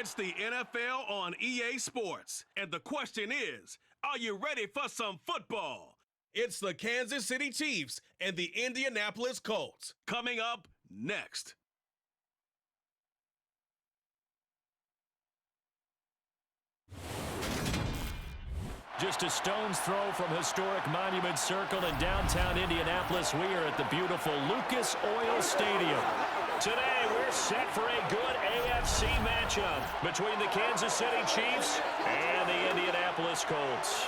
It's the NFL on EA Sports. And the question is, are you ready for some football? It's the Kansas City Chiefs and the Indianapolis Colts. Coming up next. Just a stone's throw from historic Monument Circle in downtown Indianapolis. We are at the beautiful Lucas Oil Stadium. Today, we're set for a good AFC matchup between the Kansas City Chiefs and the Indianapolis Colts.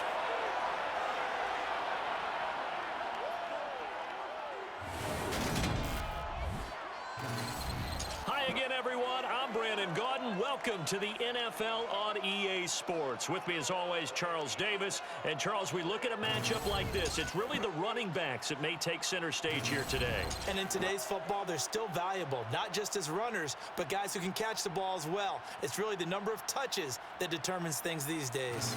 Welcome to the NFL on EA Sports. With me as always, Charles Davis. And Charles, we look at a matchup like this. It's really the running backs that may take center stage here today. And in today's football, they're still valuable, not just as runners, but guys who can catch the ball as well. It's really the number of touches that determines things these days.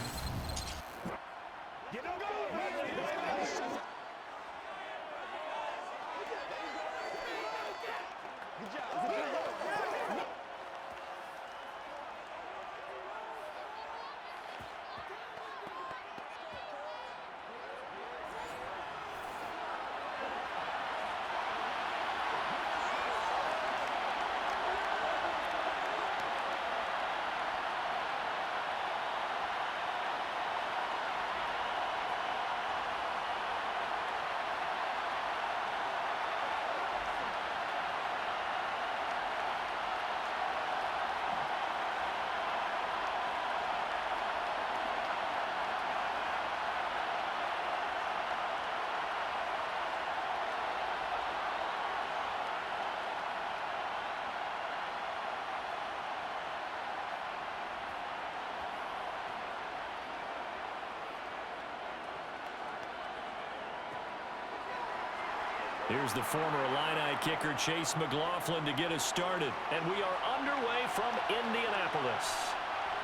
Here's the former Illini kicker Chase McLaughlin to get us started. And we are underway from Indianapolis.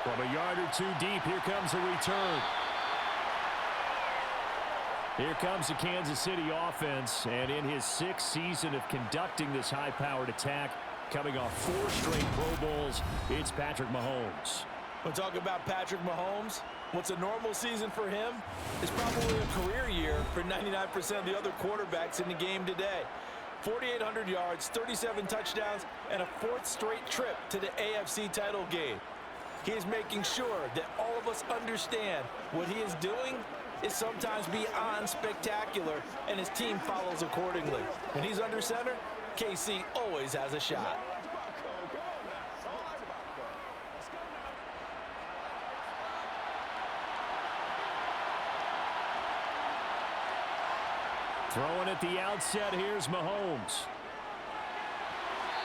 From a yard or two deep, here comes a return. Here comes the Kansas City offense. And in his sixth season of conducting this high-powered attack, coming off 4 straight Pro Bowls, it's Patrick Mahomes. We're talking about Patrick Mahomes. What's a normal season for him is probably a career year for 99% of the other quarterbacks in the game today. 4,800 yards, 37 touchdowns, and a 4th straight trip to the AFC title game. He is making sure that all of us understand what he is doing is sometimes beyond spectacular, and his team follows accordingly. When he's under center, KC always has a shot. Throwing at the outset, here's Mahomes.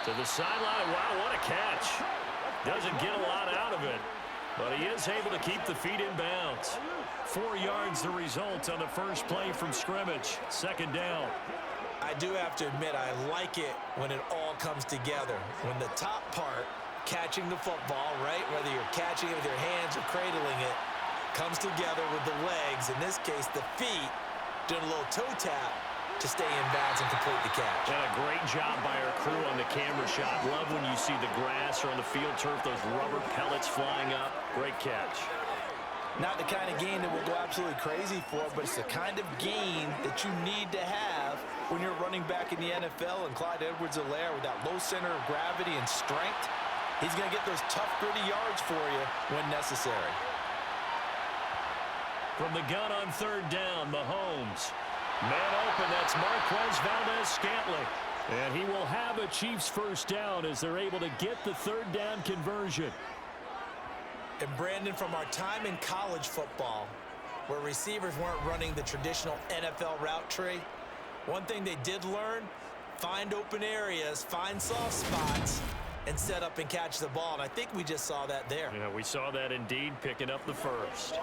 To the sideline. Wow, what a catch. Doesn't get a lot out of it, but he is able to keep the feet in bounds. 4 yards the result on the first play from scrimmage. 2nd down. I do have to admit, I like it when it all comes together. When the top part, catching the football, right, whether you're catching it with your hands or cradling it, comes together with the legs, in this case the feet, doing a little toe tap to stay in bounds and complete the catch. And a great job by our crew on the camera shot. Love when you see the grass or on the field turf, those rubber pellets flying up. Great catch. Not the kind of gain that we'll go absolutely crazy for, but it's the kind of gain that you need to have when you're running back in the NFL. And Clyde Edwards-Helaire, with that low center of gravity and strength, he's going to get those tough, gritty yards for you when necessary. From the gun on 3rd down, Mahomes. Man open, that's Marquez Valdez-Scantling. And he will have a Chiefs first down as they're able to get the 3rd down conversion. And Brandon, from our time in college football, where receivers weren't running the traditional NFL route tree, one thing they did learn, find open areas, find soft spots, and set up and catch the ball. And I think we just saw that there. Yeah, we saw that indeed, picking up the first.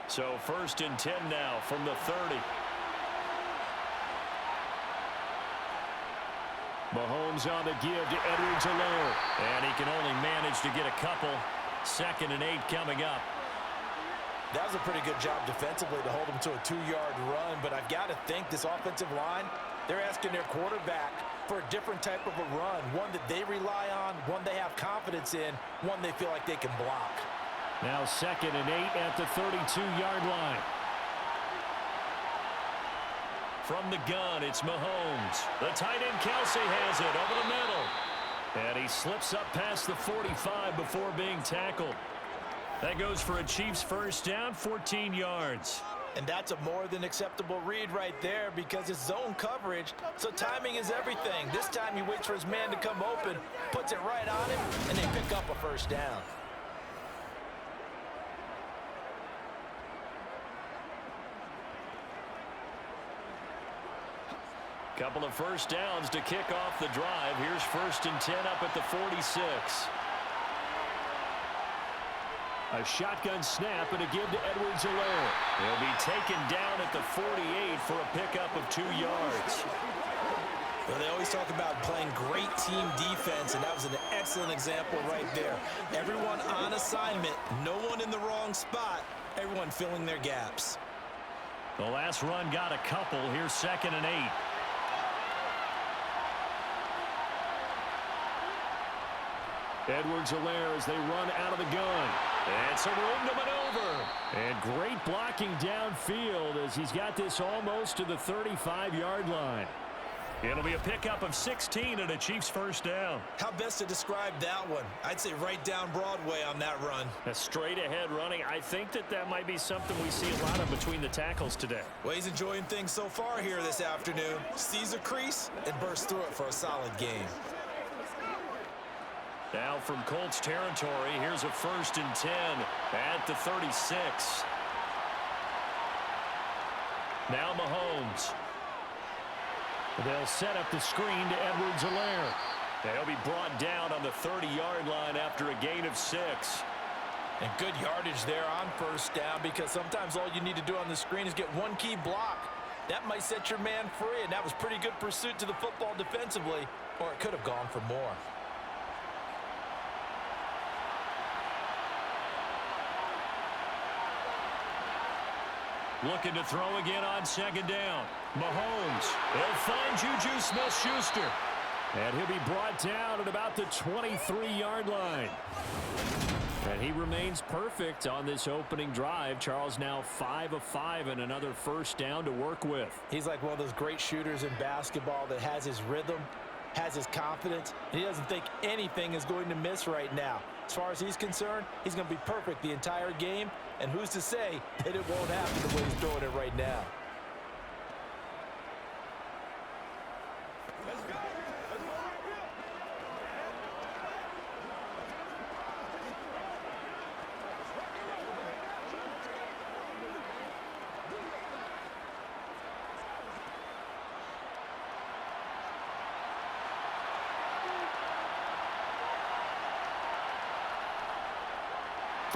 So 1st and 10 now from the 30. Mahomes on the give to Edwards-Helaire. And he can only manage to get a couple. 2nd and 8 coming up. That was a pretty good job defensively to hold him to a 2-yard run, but I've got to think this offensive line They're asking their quarterback for a different type of a run, one that they rely on, one they have confidence in, one they feel like they can block. Now 2nd and 8 at the 32-yard line. From the gun, it's Mahomes. The tight end Kelsey has it over the middle. And he slips up past the 45 before being tackled. That goes for a Chiefs first down, 14 yards. And that's a more than acceptable read right there because it's zone coverage, so timing is everything. This time he waits for his man to come open, puts it right on him, and they pick up a first down. Couple of first downs to kick off the drive. Here's 1st and 10 up at the 46. A shotgun snap and a give to Edwards-Helaire. He'll be taken down at the 48 for a pickup of 2 yards. Well, they always talk about playing great team defense, and that was an excellent example right there. Everyone on assignment, no one in the wrong spot, everyone filling their gaps. The last run got a couple. Here's 2nd and 8. Edwards-Helaire as they run out of the gun. And some room to maneuver. And great blocking downfield as he's got this almost to the 35-yard line. It'll be a pickup of 16 and a Chiefs first down. How best to describe that one? I'd say right down Broadway on that run. A straight ahead running. I think that might be something we see a lot of between the tackles today. Well, he's enjoying things so far here this afternoon. Sees a crease and bursts through it for a solid game. Now from Colts territory, here's a 1st and 10 at the 36. Now Mahomes. They'll set up the screen to Edwards-Helaire. They'll be brought down on the 30-yard line after a gain of 6. And good yardage there on first down because sometimes all you need to do on the screen is get one key block. That might set your man free, and that was pretty good pursuit to the football defensively, or it could have gone for more. Looking to throw again on 2nd down. Mahomes. He'll find Juju Smith-Schuster. And he'll be brought down at about the 23-yard line. And he remains perfect on this opening drive. Charles now 5 of 5 and another first down to work with. He's like one of those great shooters in basketball that has his rhythm, has his confidence, and he doesn't think anything is going to miss right now. As far as he's concerned, he's going to be perfect the entire game, and who's to say that it won't happen the way he's throwing it right now.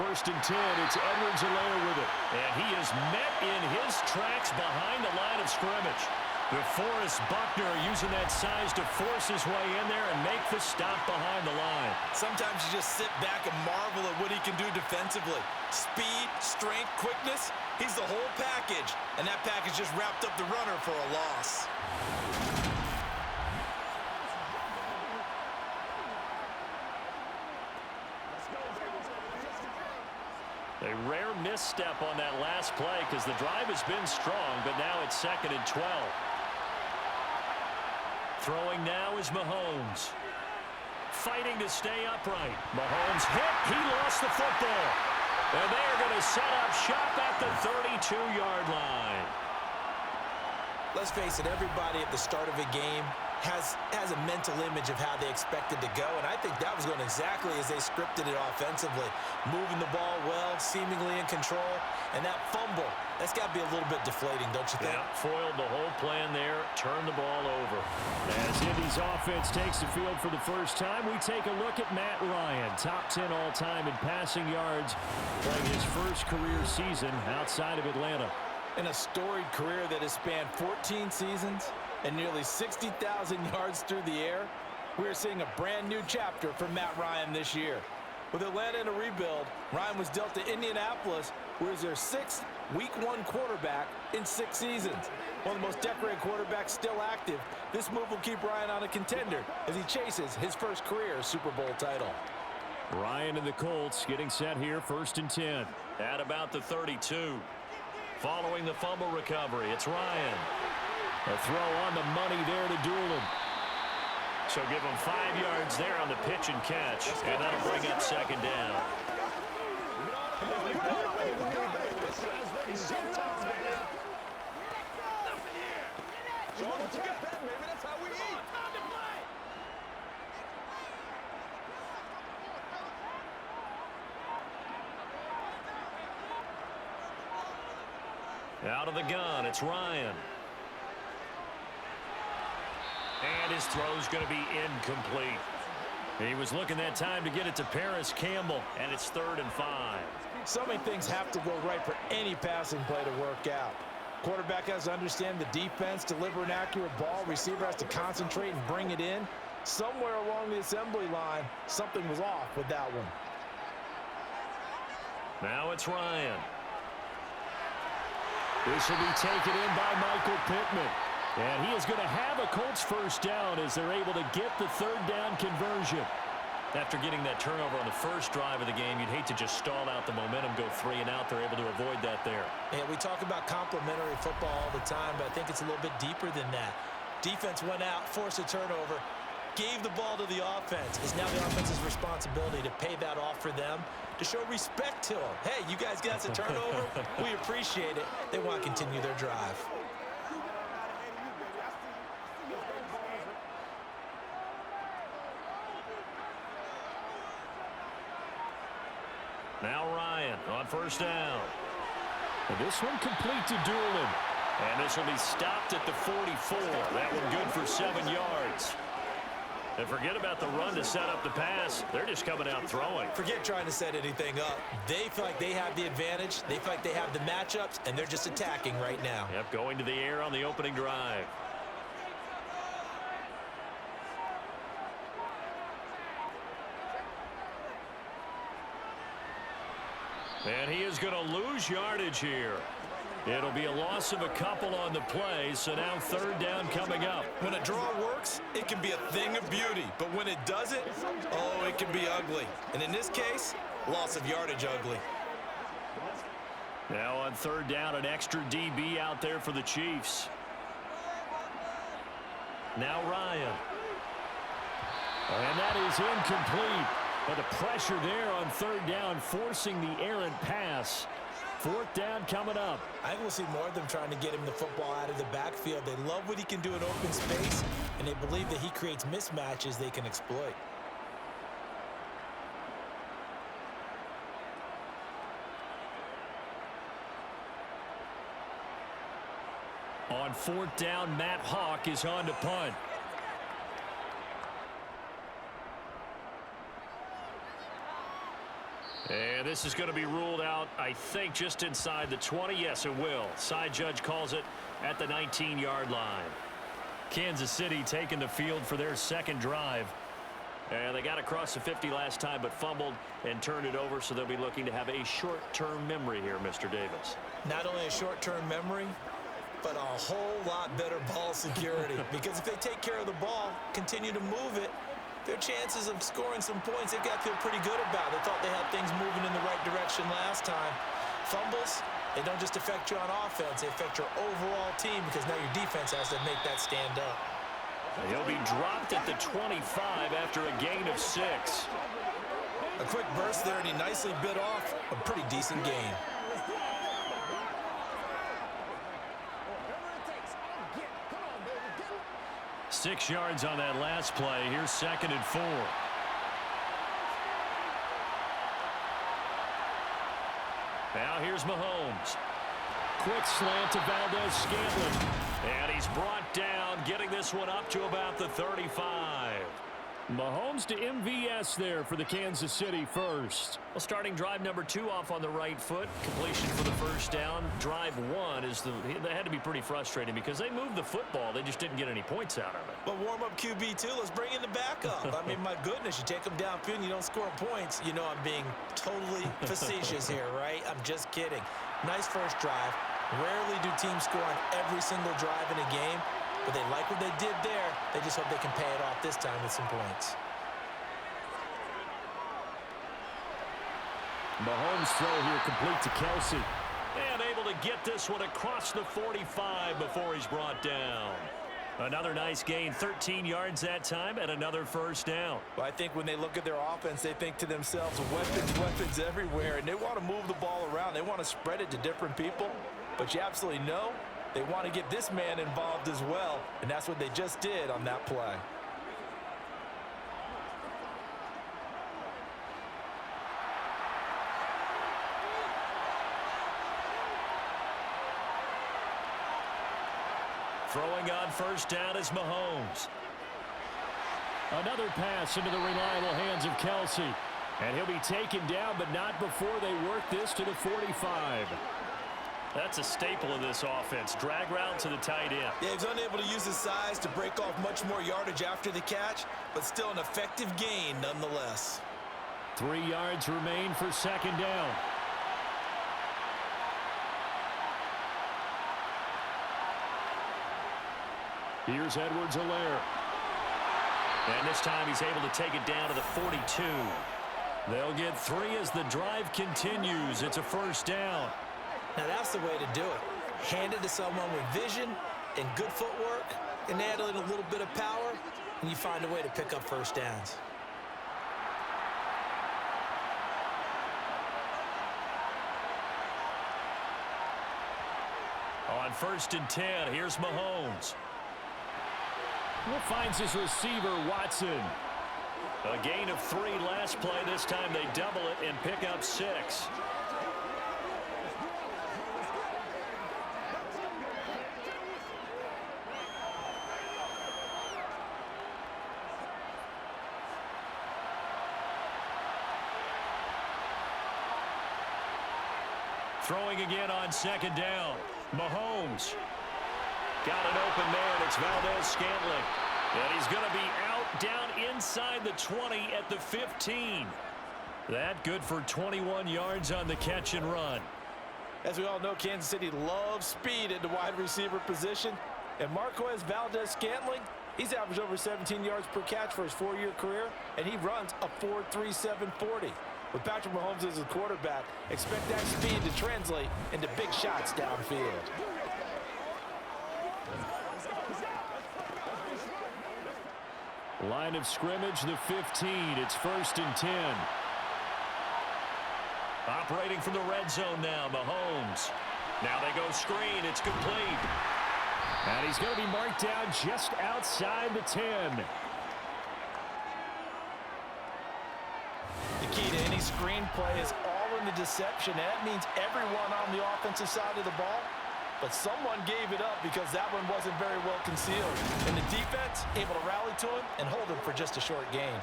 First and 10, it's Edwards-Helaire with it. And he is met in his tracks behind the line of scrimmage. DeForest Buckner using that size to force his way in there and make the stop behind the line. Sometimes you just sit back and marvel at what he can do defensively. Speed, strength, quickness, he's the whole package. And that package just wrapped up the runner for a loss. A rare misstep on that last play because the drive has been strong, but now it's 2nd and 12. Throwing now is Mahomes. Fighting to stay upright. Mahomes hit. He lost the football. And they're going to set up shop at the 32-yard line. Let's face it, everybody at the start of a game has a mental image of how they expect it to go, and I think that was going exactly as they scripted it offensively. Moving the ball well, seemingly in control, and that fumble, that's got to be a little bit deflating, don't you think? Yeah, foiled the whole plan there, turned the ball over. As Indy's offense takes the field for the first time, we take a look at Matt Ryan, top 10 all-time in passing yards, playing his first career season outside of Atlanta. In a storied career that has spanned 14 seasons and nearly 60,000 yards through the air, we're seeing a brand new chapter for Matt Ryan this year. With Atlanta in a rebuild, Ryan was dealt to Indianapolis, who is their 6th Week 1 quarterback in 6 seasons. one of the most decorated quarterbacks still active. This move will keep Ryan on a contender as he chases his first career Super Bowl title. Ryan and the Colts getting set here, 1st and 10. At about the 32. Following the fumble recovery, it's Ryan. A throw on the money there to Doolin. So give him 5 yards there on the pitch and catch, and that'll bring up 2nd down. Out of the gun, it's Ryan. And his throw's going to be incomplete. He was looking that time to get it to Paris Campbell, and it's 3rd and 5. So many things have to go right for any passing play to work out. Quarterback has to understand the defense, deliver an accurate ball. Receiver has to concentrate and bring it in. Somewhere along the assembly line, something was off with that one. Now it's Ryan. This will be taken in by Michael Pittman. And he is going to have a Colts 1st down as they're able to get the 3rd down conversion. After getting that turnover on the first drive of the game, you'd hate to just stall out the momentum, go 3 and out. They're able to avoid that there. Yeah, we talk about complementary football all the time, but I think it's a little bit deeper than that. Defense went out, forced a turnover, gave the ball to the offense. It's now the offense's responsibility to pay that off for them, to show respect to them. Hey, you guys got us a turnover. We appreciate it. They want to continue their drive. Now Ryan on 1st down. And this one complete to Doolin. And this will be stopped at the 44. That one good for 7 yards. And forget about the run to set up the pass. They're just coming out throwing. Forget trying to set anything up. They feel like they have the advantage. They feel like they have the matchups, and they're just attacking right now. Yep, going to the air on the opening drive. And he is going to lose yardage here. It'll be a loss of a couple on the play, so now 3rd down coming up. When a draw works, it can be a thing of beauty. But when it doesn't, oh, it can be ugly. And in this case, loss of yardage ugly. Now on 3rd down, an extra DB out there for the Chiefs. Now Ryan. And that is incomplete. But the pressure there on 3rd down, forcing the errant pass. 4th down coming up. I think we'll see more of them trying to get him the football out of the backfield. They love what he can do in open space, and they believe that he creates mismatches they can exploit. On 4th down, Matt Hawk is on to punt. And this is going to be ruled out, I think, just inside the 20. Yes, it will. Side judge calls it at the 19-yard line. Kansas City taking the field for their 2nd drive. And they got across the 50 last time, but fumbled and turned it over, so they'll be looking to have a short-term memory here, Mr. Davis. Not only a short-term memory, but a whole lot better ball security. Because if they take care of the ball, continue to move it, their chances of scoring some points, they've got to feel pretty good about. They thought they had things moving in the right direction last time. Fumbles, they don't just affect you on offense, they affect your overall team because now your defense has to make that stand up. He'll be dropped at the 25 after a gain of 6. A quick burst there, and he nicely bit off a pretty decent gain. 6 yards on that last play. Here's 2nd and 4. Now here's Mahomes. Quick slant to Valdez-Scantling. And he's brought down, getting this one up to about the 35. Mahomes to MVS there for the Kansas City first. Well, starting drive number 2 off on the right foot. Completion for the 1st down. Drive 1 is they had to be pretty frustrating because they moved the football. They just didn't get any points out of it. But warm-up QB, too. Let's bring in the backup. I mean, my goodness, you take them downfield and you don't score points. You know I'm being totally facetious here, right? I'm just kidding. Nice first drive. Rarely do teams score on every single drive in a game, but they like what they did there. They just hope they can pay it off this time with some points. Mahomes' throw here complete to Kelsey. And able to get this one across the 45 before he's brought down. Another nice gain, 13 yards that time, and another first down. Well, I think when they look at their offense, they think to themselves, weapons, weapons everywhere, and they want to move the ball around. They want to spread it to different people, but you absolutely know they want to get this man involved as well, and that's what they just did on that play. Throwing on first down is Mahomes. Another pass into the reliable hands of Kelsey. And he'll be taken down, but not before they work this to the 45. That's a staple of this offense. Drag route to the tight end. Yeah, he's unable to use his size to break off much more yardage after the catch, but still an effective gain nonetheless. 3 yards remain for second down. Here's Edwards-Helaire. And this time he's able to take it down to the 42. They'll get 3 as the drive continues. It's a first down. Now that's the way to do it. Hand it to someone with vision and good footwork, and add in a little bit of power, and you find a way to pick up first downs. On first and 10, here's Mahomes. Finds his receiver, Watson. A gain of 3 last play. This time they double it and pick up 6. Throwing again on second down. Mahomes. Got an open man. It's Valdez-Scantling. And he's going to be out down inside the 20 at the 15. That good for 21 yards on the catch and run. As we all know, Kansas City loves speed at the wide receiver position. And Marquez Valdez-Scantling, he's averaged over 17 yards per catch for his 4-year career, and he runs a 4.37 40. With Patrick Mahomes as his quarterback, expect that speed to translate into big shots downfield. Line of scrimmage, the 15. It's first and 10. Operating from the red zone now, Mahomes. Now they go screen. It's complete. And he's going to be marked down just outside the 10. The key to any screen play is all in the deception. That means everyone on the offensive side of the ball. But someone gave it up because that one wasn't very well concealed. And the defense able to rally to him and hold him for just a short gain.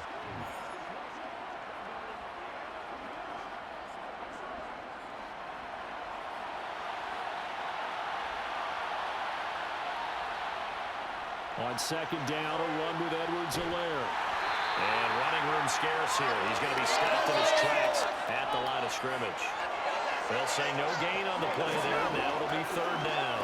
On second down, a run with Edwards-Helaire. And running room scarce here. He's going to be stopped in his tracks at the line of scrimmage. They'll say no gain on the play there. Now it'll be third down.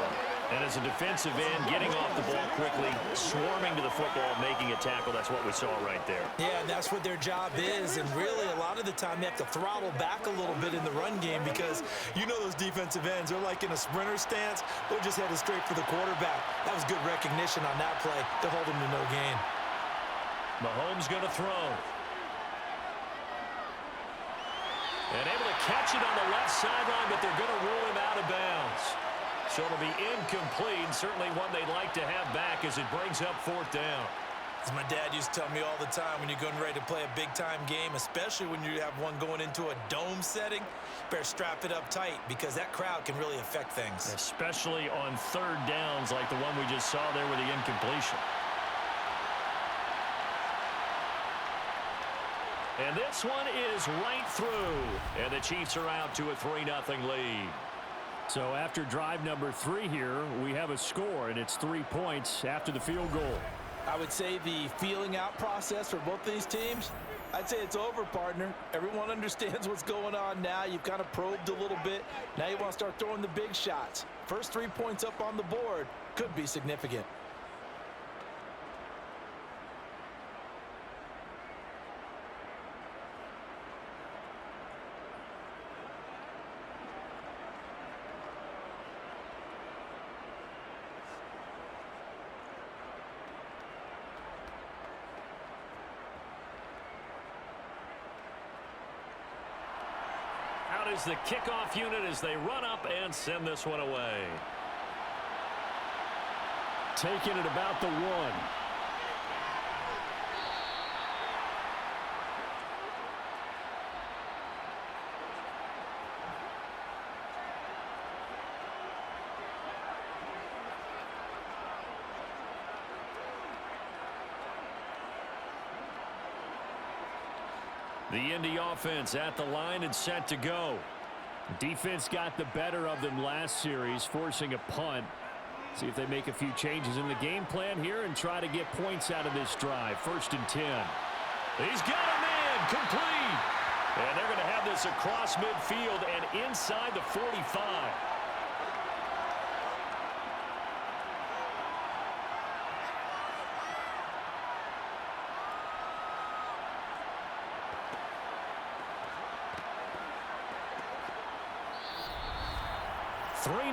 And as a defensive end, getting off the ball quickly, swarming to the football, making a tackle, that's what we saw right there. Yeah, and that's what their job is. And really, a lot of the time, they have to throttle back a little bit in the run game because you know those defensive ends, they're like in a sprinter stance. They're just headed straight for the quarterback. That was good recognition on that play to hold him to no gain. Mahomes going to throw. And able to catch it on the left sideline, but they're going to rule him out of bounds. So it'll be incomplete, certainly one they'd like to have back as it brings up fourth down. As my dad used to tell me all the time, when you're getting ready to play a big-time game, especially when you have one going into a dome setting, better strap it up tight because that crowd can really affect things. Especially on third downs like the one we just saw there with the incompletion. And this one is right through. And the Chiefs are out to a 3-0 lead. So after drive number 3 here, we have a score, and it's 3 points after the field goal. I would say the feeling out process for both these teams, I'd say it's over, partner. Everyone understands what's going on now. You've kind of probed a little bit. Now you want to start throwing the big shots. First 3 points up on the board could be significant. Out is the kickoff unit as they run up and send this one away. Taking it about the 1. The Indy offense at the line and set to go. Defense got the better of them last series, forcing a punt. See if they make a few changes in the game plan here and try to get points out of this drive. 1st and 10. He's got a man complete. And they're going to have this across midfield and inside the 45.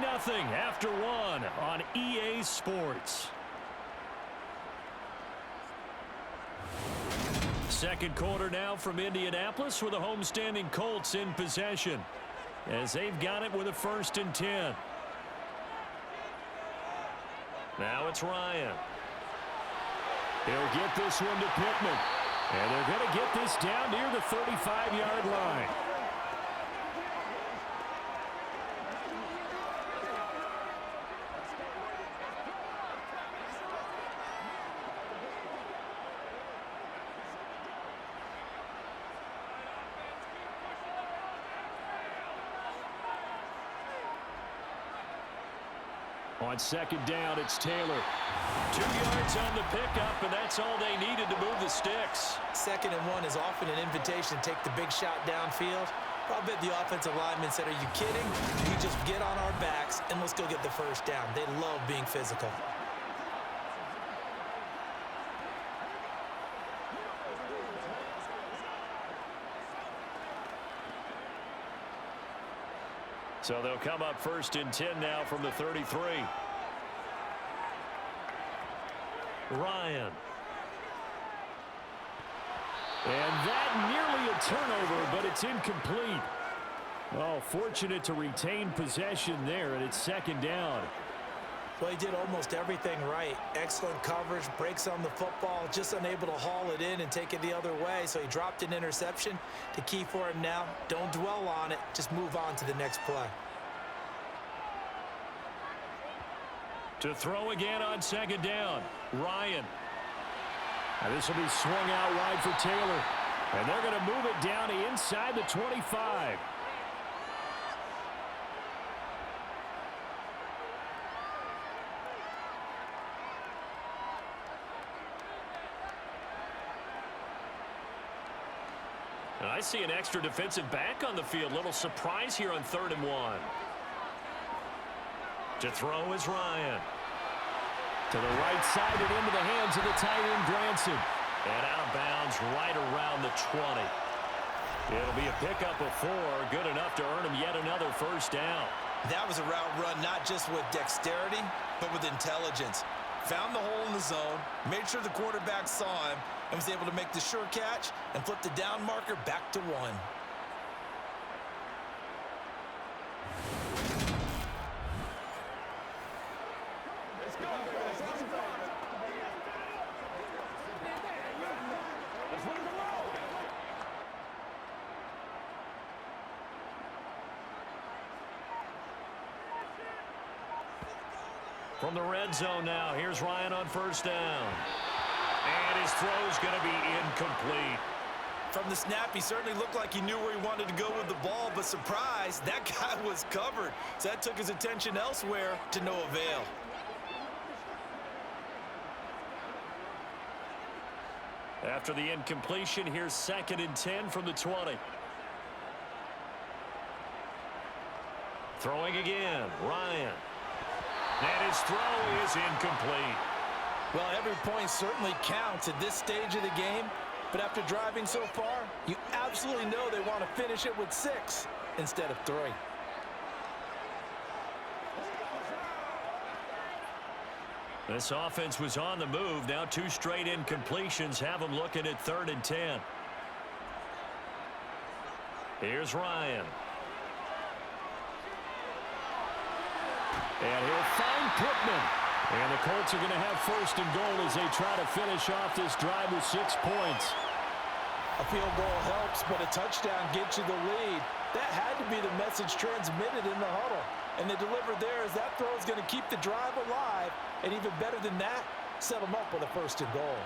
Nothing after 1 on EA Sports. Second quarter now from Indianapolis with the homestanding Colts in possession as they've got it with a 1st and 10. Now it's Ryan. He'll get this one to Pittman. And they're going to get this down near the 35-yard line. On 2nd down, it's Taylor. 2 yards on the pickup, and that's all they needed to move the sticks. 2nd and 1 is often an invitation to take the big shot downfield. I'll bet the offensive lineman said, "Are you kidding? We just get on our backs and let's go get the 1st down." They love being physical. So they'll come up 1st and 10 now from the 33. Ryan. And that nearly a turnover, but it's incomplete. Oh, fortunate to retain possession there, and it's 2nd down. Well, he did almost everything right. Excellent coverage, breaks on the football, just unable to haul it in and take it the other way. So he dropped an interception. The key for him now, don't dwell on it. Just move on to the next play. To throw again on 2nd down, Ryan. Now this will be swung out wide for Taylor. And they're going to move it down to inside the 25. And I see an extra defensive back on the field. Little surprise here on 3rd and 1. To throw is Ryan. To the right side and into the hands of the tight end, Granson. And out of bounds right around the 20. It'll be a pickup of 4. Good enough to earn him yet another 1st down. That was a route run not just with dexterity, but with intelligence. Found the hole in the zone, made sure the quarterback saw him, and was able to make the sure catch and flip the down marker back to 1. From the red zone now, here's Ryan on 1st down. And his throw's going to be incomplete. From the snap, he certainly looked like he knew where he wanted to go with the ball, but surprise, that guy was covered. So that took his attention elsewhere to no avail. After the incompletion, here's 2nd and 10 from the 20. Throwing again, Ryan. And his throw is incomplete. Well, every point certainly counts at this stage of the game, but after driving so far, you absolutely know they want to finish it with 6 instead of 3. This offense was on the move. Now 2 straight incompletions have them looking at 3rd and 10. Here's Ryan. And he'll find Pittman. And the Colts are going to have 1st and goal as they try to finish off this drive with 6 points. A field goal helps, but a touchdown gets you the lead. That had to be the message transmitted in the huddle. And they delivered there as that throw is going to keep the drive alive. And even better than that, set them up with a 1st and goal.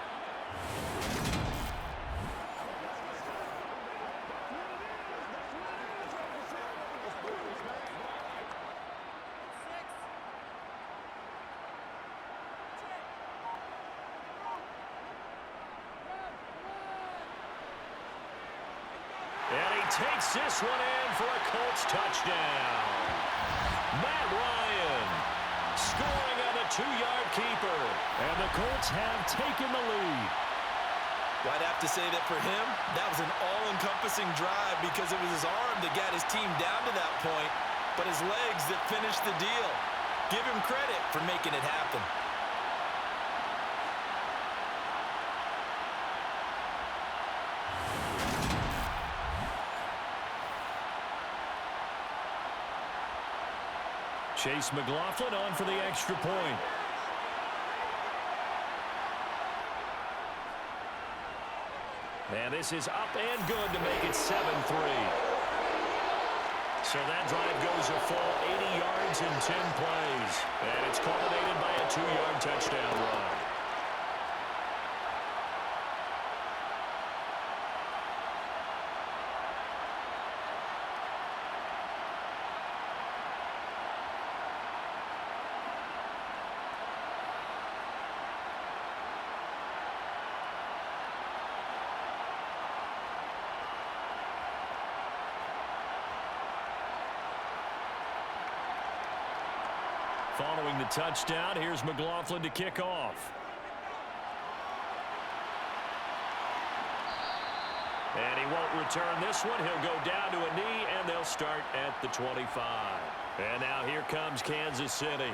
Takes this one in for a Colts touchdown. Matt Ryan scoring on the 2-yard keeper. And the Colts have taken the lead. Well, I'd have to say that for him, that was an all-encompassing drive because it was his arm that got his team down to that point, but his legs that finished the deal. Give him credit for making it happen. Chase McLaughlin on for the extra point. And this is up and good to make it 7-3. So that drive goes a full 80 yards in 10 plays. And it's culminated by a 2-yard touchdown run. Following the touchdown, here's McLaughlin to kick off. And he won't return this one. He'll go down to a knee, and they'll start at the 25. And now here comes Kansas City.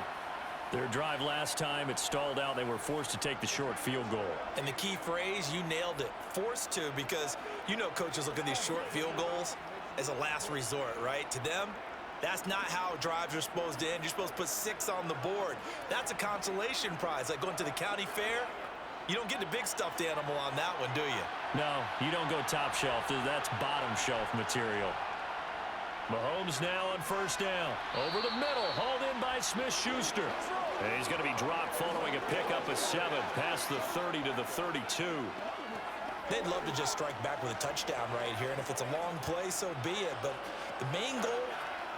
Their drive last time, it stalled out. They were forced to take the short field goal. And the key phrase, you nailed it. Forced to, because you know coaches look at these short field goals as a last resort, right? To them, that's not how drives are supposed to end. You're supposed to put 6 on the board. That's a consolation prize, like going to the county fair. You don't get the big stuffed animal on that one, do you? No, you don't go top shelf. That's bottom shelf material. Mahomes now on 1st down. Over the middle, hauled in by Smith-Schuster. And he's going to be dropped following a pickup of 7 past the 30 to the 32. They'd love to just strike back with a touchdown right here, and if it's a long play, so be it. But the main goal,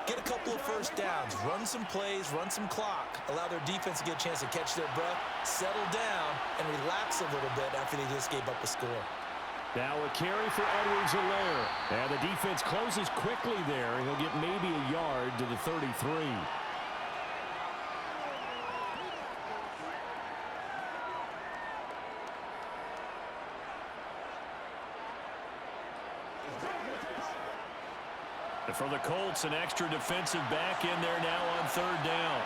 get a couple of 1st downs, run some plays, run some clock, allow their defense to get a chance to catch their breath, settle down, and relax a little bit after they just gave up a score. Now a carry for Edwards-Helaire. And the defense closes quickly there. He'll get maybe a yard to the 33. And for the Colts, an extra defensive back in there now on 3rd down.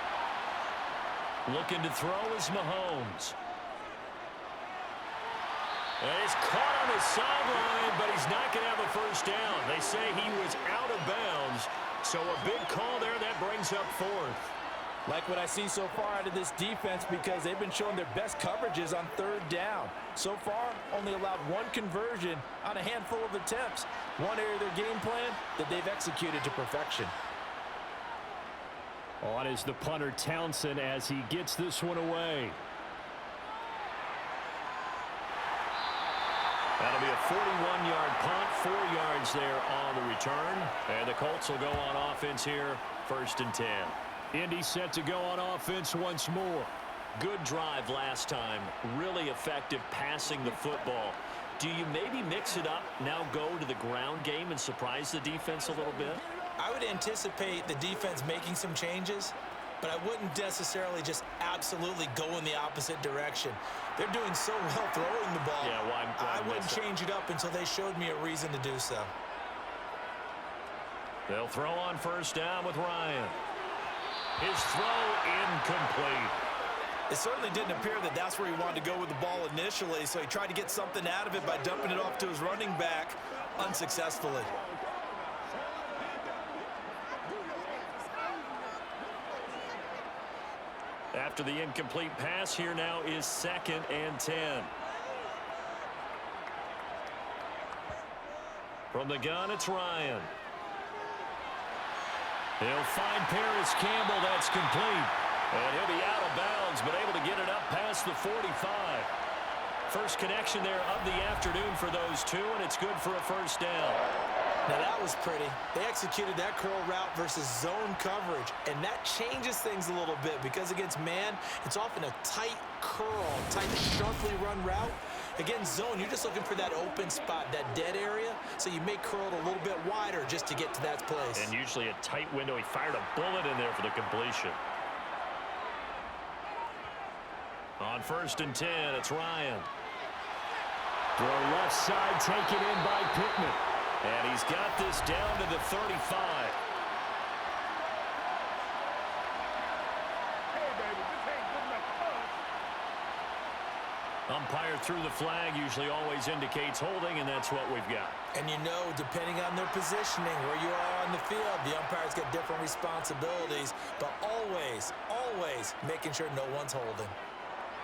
Looking to throw is Mahomes. And he's caught on his sideline, but he's not going to have a 1st down. They say he was out of bounds, so a big call there that brings up 4th. Like what I see so far out of this defense, because they've been showing their best coverages on 3rd down. So far, only allowed 1 conversion on a handful of attempts. One area of their game plan that they've executed to perfection. On is the punter Townsend as he gets this one away. That'll be a 41-yard punt, 4 yards there on the return. And the Colts will go on offense here, 1st and 10. Indy set to go on offense once more. Good drive last time. Really effective passing the football. Do you maybe mix it up, now go to the ground game and surprise the defense a little bit? I would anticipate the defense making some changes, but I wouldn't necessarily just absolutely go in the opposite direction. They're doing so well throwing the ball. Yeah, well, I wouldn't change it up until they showed me a reason to do so. They'll throw on first down with Ryan. His throw incomplete. It certainly didn't appear that that's where he wanted to go with the ball initially, so he tried to get something out of it by dumping it off to his running back unsuccessfully. After the incomplete pass, here now is 2nd and 10. From the gun, it's Ryan. He'll find Paris Campbell. That's complete. And he'll be out of bounds, but able to get it up past the 45. First connection there of the afternoon for those two, and it's good for a first down. Now that was pretty. They executed that curl route versus zone coverage, and that changes things a little bit because against man, it's often a tight curl, tight, sharply run route. Against zone, you're just looking for that open spot, that dead area, so you may curl it a little bit wider just to get to that place. And usually a tight window. He fired a bullet in there for the completion. On 1st and 10, it's Ryan. Throw left side, taken in by Pittman. And he's got this down to the 35. Umpire threw the flag, usually always indicates holding, and that's what we've got. And you know, depending on their positioning, where you are on the field, the umpires get different responsibilities, but always, always making sure no one's holding.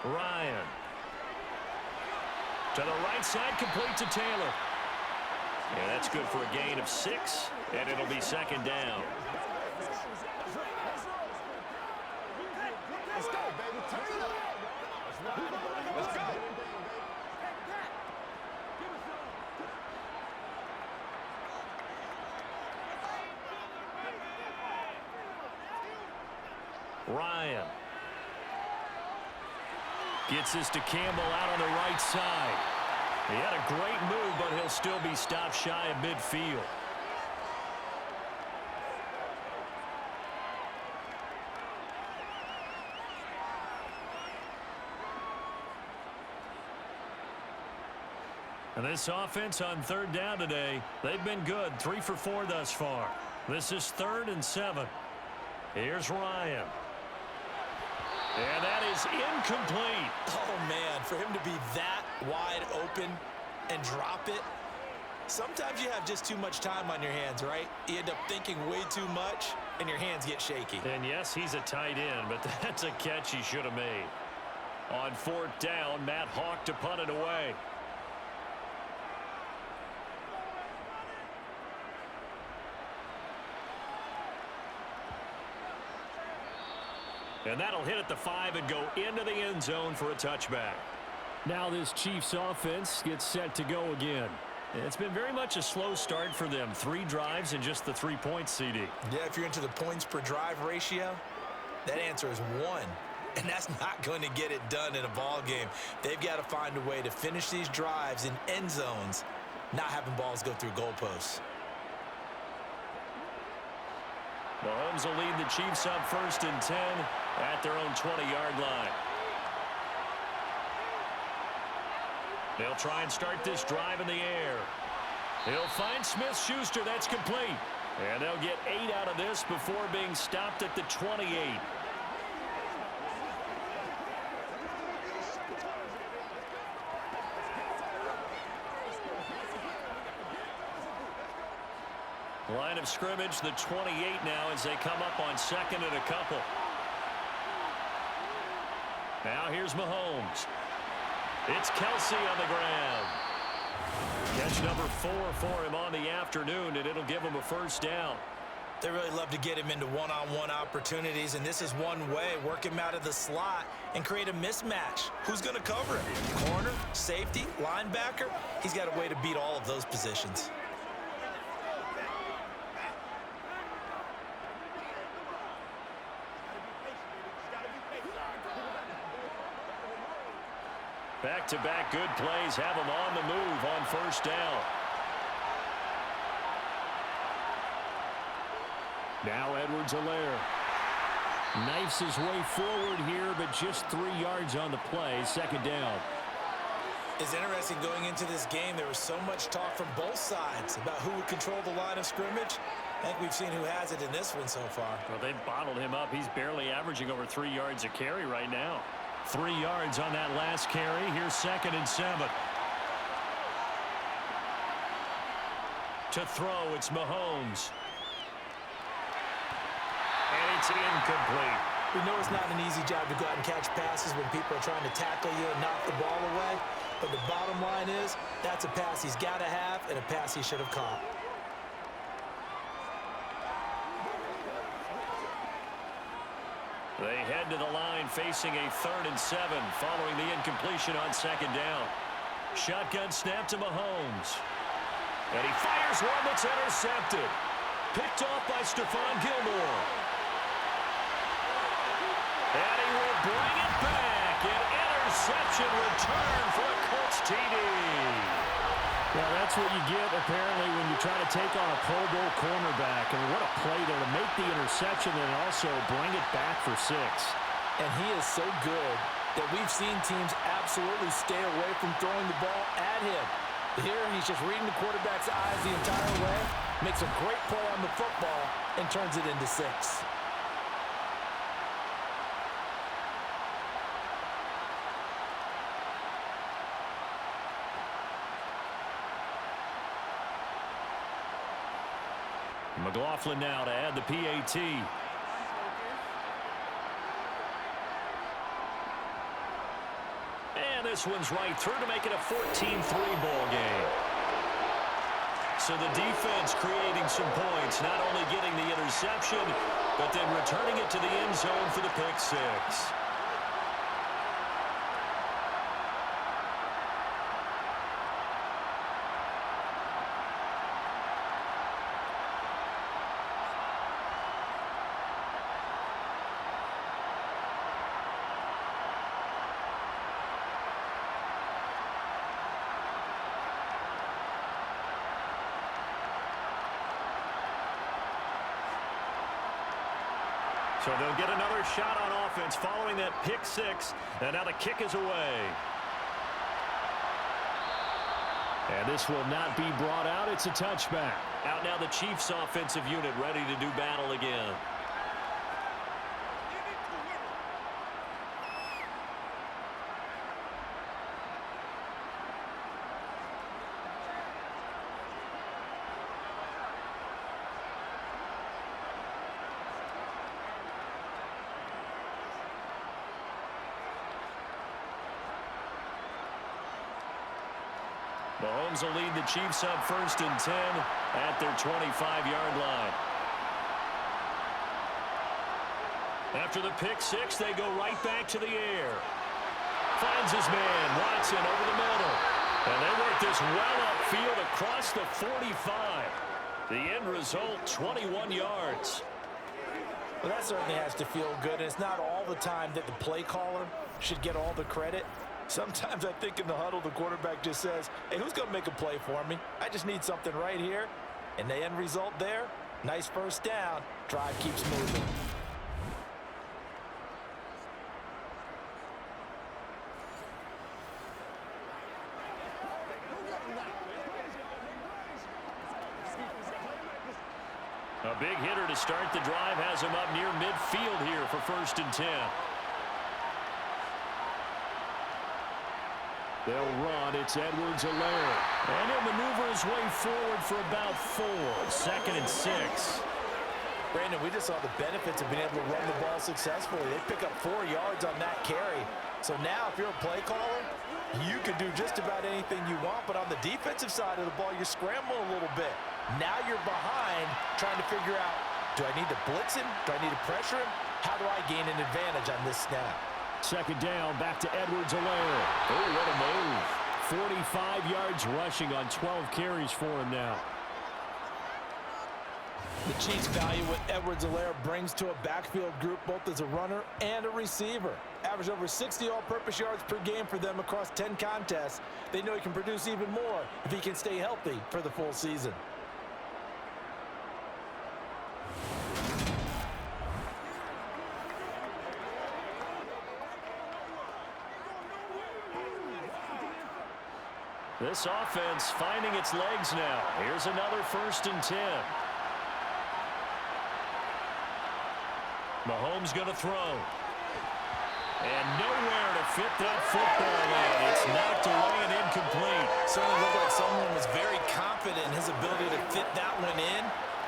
Ryan. To the right side, complete to Taylor. And that's good for a gain of 6, and it'll be 2nd down. Let's go, baby. Turn it up. Let's go. Ryan. Gets this to Campbell out on the right side. He had a great move, but he'll still be stopped shy of midfield. And this offense on 3rd down today, they've been good. 3 for 4 thus far. This is 3rd and 7. Here's Ryan. And that is incomplete. Oh, man, for him to be that wide open and drop it, sometimes you have just too much time on your hands, right? You end up thinking way too much, and your hands get shaky. And yes, he's a tight end, but that's a catch he should have made. On 4th down, Matt Hawk to punt it away. And that'll hit at the 5 and go into the end zone for a touchback. Now this Chiefs offense gets set to go again. It's been very much a slow start for them. 3 drives and just the 3 points, CD. Yeah, if you're into the points per drive ratio, that answer is 1. And that's not going to get it done in a ball game. They've got to find a way to finish these drives in end zones, not having balls go through goalposts. Mahomes will lead the Chiefs up 1st and 10 at their own 20-yard line. They'll try and start this drive in the air. He'll find Smith-Schuster. That's complete. And they'll get 8 out of this before being stopped at the 28. Line of scrimmage, the 28 now as they come up on 2nd and a couple. Now here's Mahomes. It's Kelsey on the ground. Catch number 4 for him on the afternoon, and it'll give him a first down. They really love to get him into one-on-one opportunities, and this is one way. Work him out of the slot and create a mismatch. Who's going to cover it? Corner, safety, linebacker? He's got a way to beat all of those positions. Back-to-back good plays have him on the move on first down. Now Edwards-Helaire knifes his way forward here, but just 3 yards on the play. Second down. It's interesting going into this game. There was so much talk from both sides about who would control the line of scrimmage. I think we've seen who has it in this one so far. Well, they've bottled him up. He's barely averaging over 3 yards a carry right now. 3 yards on that last carry. Here's 2nd and 7. To throw, it's Mahomes. And it's incomplete. We know it's not an easy job to go out and catch passes when people are trying to tackle you and knock the ball away. But the bottom line is, that's a pass he's got to have and a pass he should have caught. They head to the line facing a 3rd and 7 following the incompletion on 2nd down. Shotgun snap to Mahomes. And he fires one that's intercepted. Picked off by Stephon Gilmore. And he will bring it back. An interception return for a Colts TD. Well, that's what you get, apparently, when you try to take on a Pro Bowl cornerback. And what a play there to make the interception and also bring it back for 6. And he is so good that we've seen teams absolutely stay away from throwing the ball at him. Here, he's just reading the quarterback's eyes the entire way, makes a great play on the football, and turns it into 6. McLaughlin now to add the PAT. And this one's right through to make it a 14-3 ball game. So the defense creating some points, not only getting the interception, but then returning it to the end zone for the pick 6. So they'll get another shot on offense following that pick 6. And now the kick is away. And this will not be brought out. It's a touchback. Out now the Chiefs offensive unit ready to do battle again. Mahomes will lead the Chiefs up 1st and 10 at their 25-yard line. After the pick 6, they go right back to the air. Finds his man, Watson, over the middle. And they work this well upfield across the 45. The end result, 21 yards. Well, that certainly has to feel good. And it's not all the time that the play caller should get all the credit. Sometimes I think in the huddle, the quarterback just says, hey, who's going to make a play for me? I just need something right here. And the end result there, nice first down. Drive keeps moving. A big hitter to start the drive has him up near midfield here for 1st and 10. They'll run. It's Edwards-Helaire. And he'll maneuver his way forward for about 4. 2nd and 6. Brandon, we just saw the benefits of being able to run the ball successfully. They pick up 4 yards on that carry. So now if you're a play caller, you can do just about anything you want. But on the defensive side of the ball, you're scrambling a little bit. Now you're behind trying to figure out, do I need to blitz him? Do I need to pressure him? How do I gain an advantage on this snap? 2nd down, back to Edwards-Helaire. Oh, what a move. 45 yards rushing on 12 carries for him now. The Chiefs value what Edwards-Helaire brings to a backfield group, both as a runner and a receiver. Average over 60 all-purpose yards per game for them across 10 contests. They know he can produce even more if he can stay healthy for the full season. This offense finding its legs now. Here's another 1st and 10. Mahomes going to throw. And nowhere to fit that football in. It's knocked away and incomplete. Certainly looked like someone was very confident in his ability to fit that one in.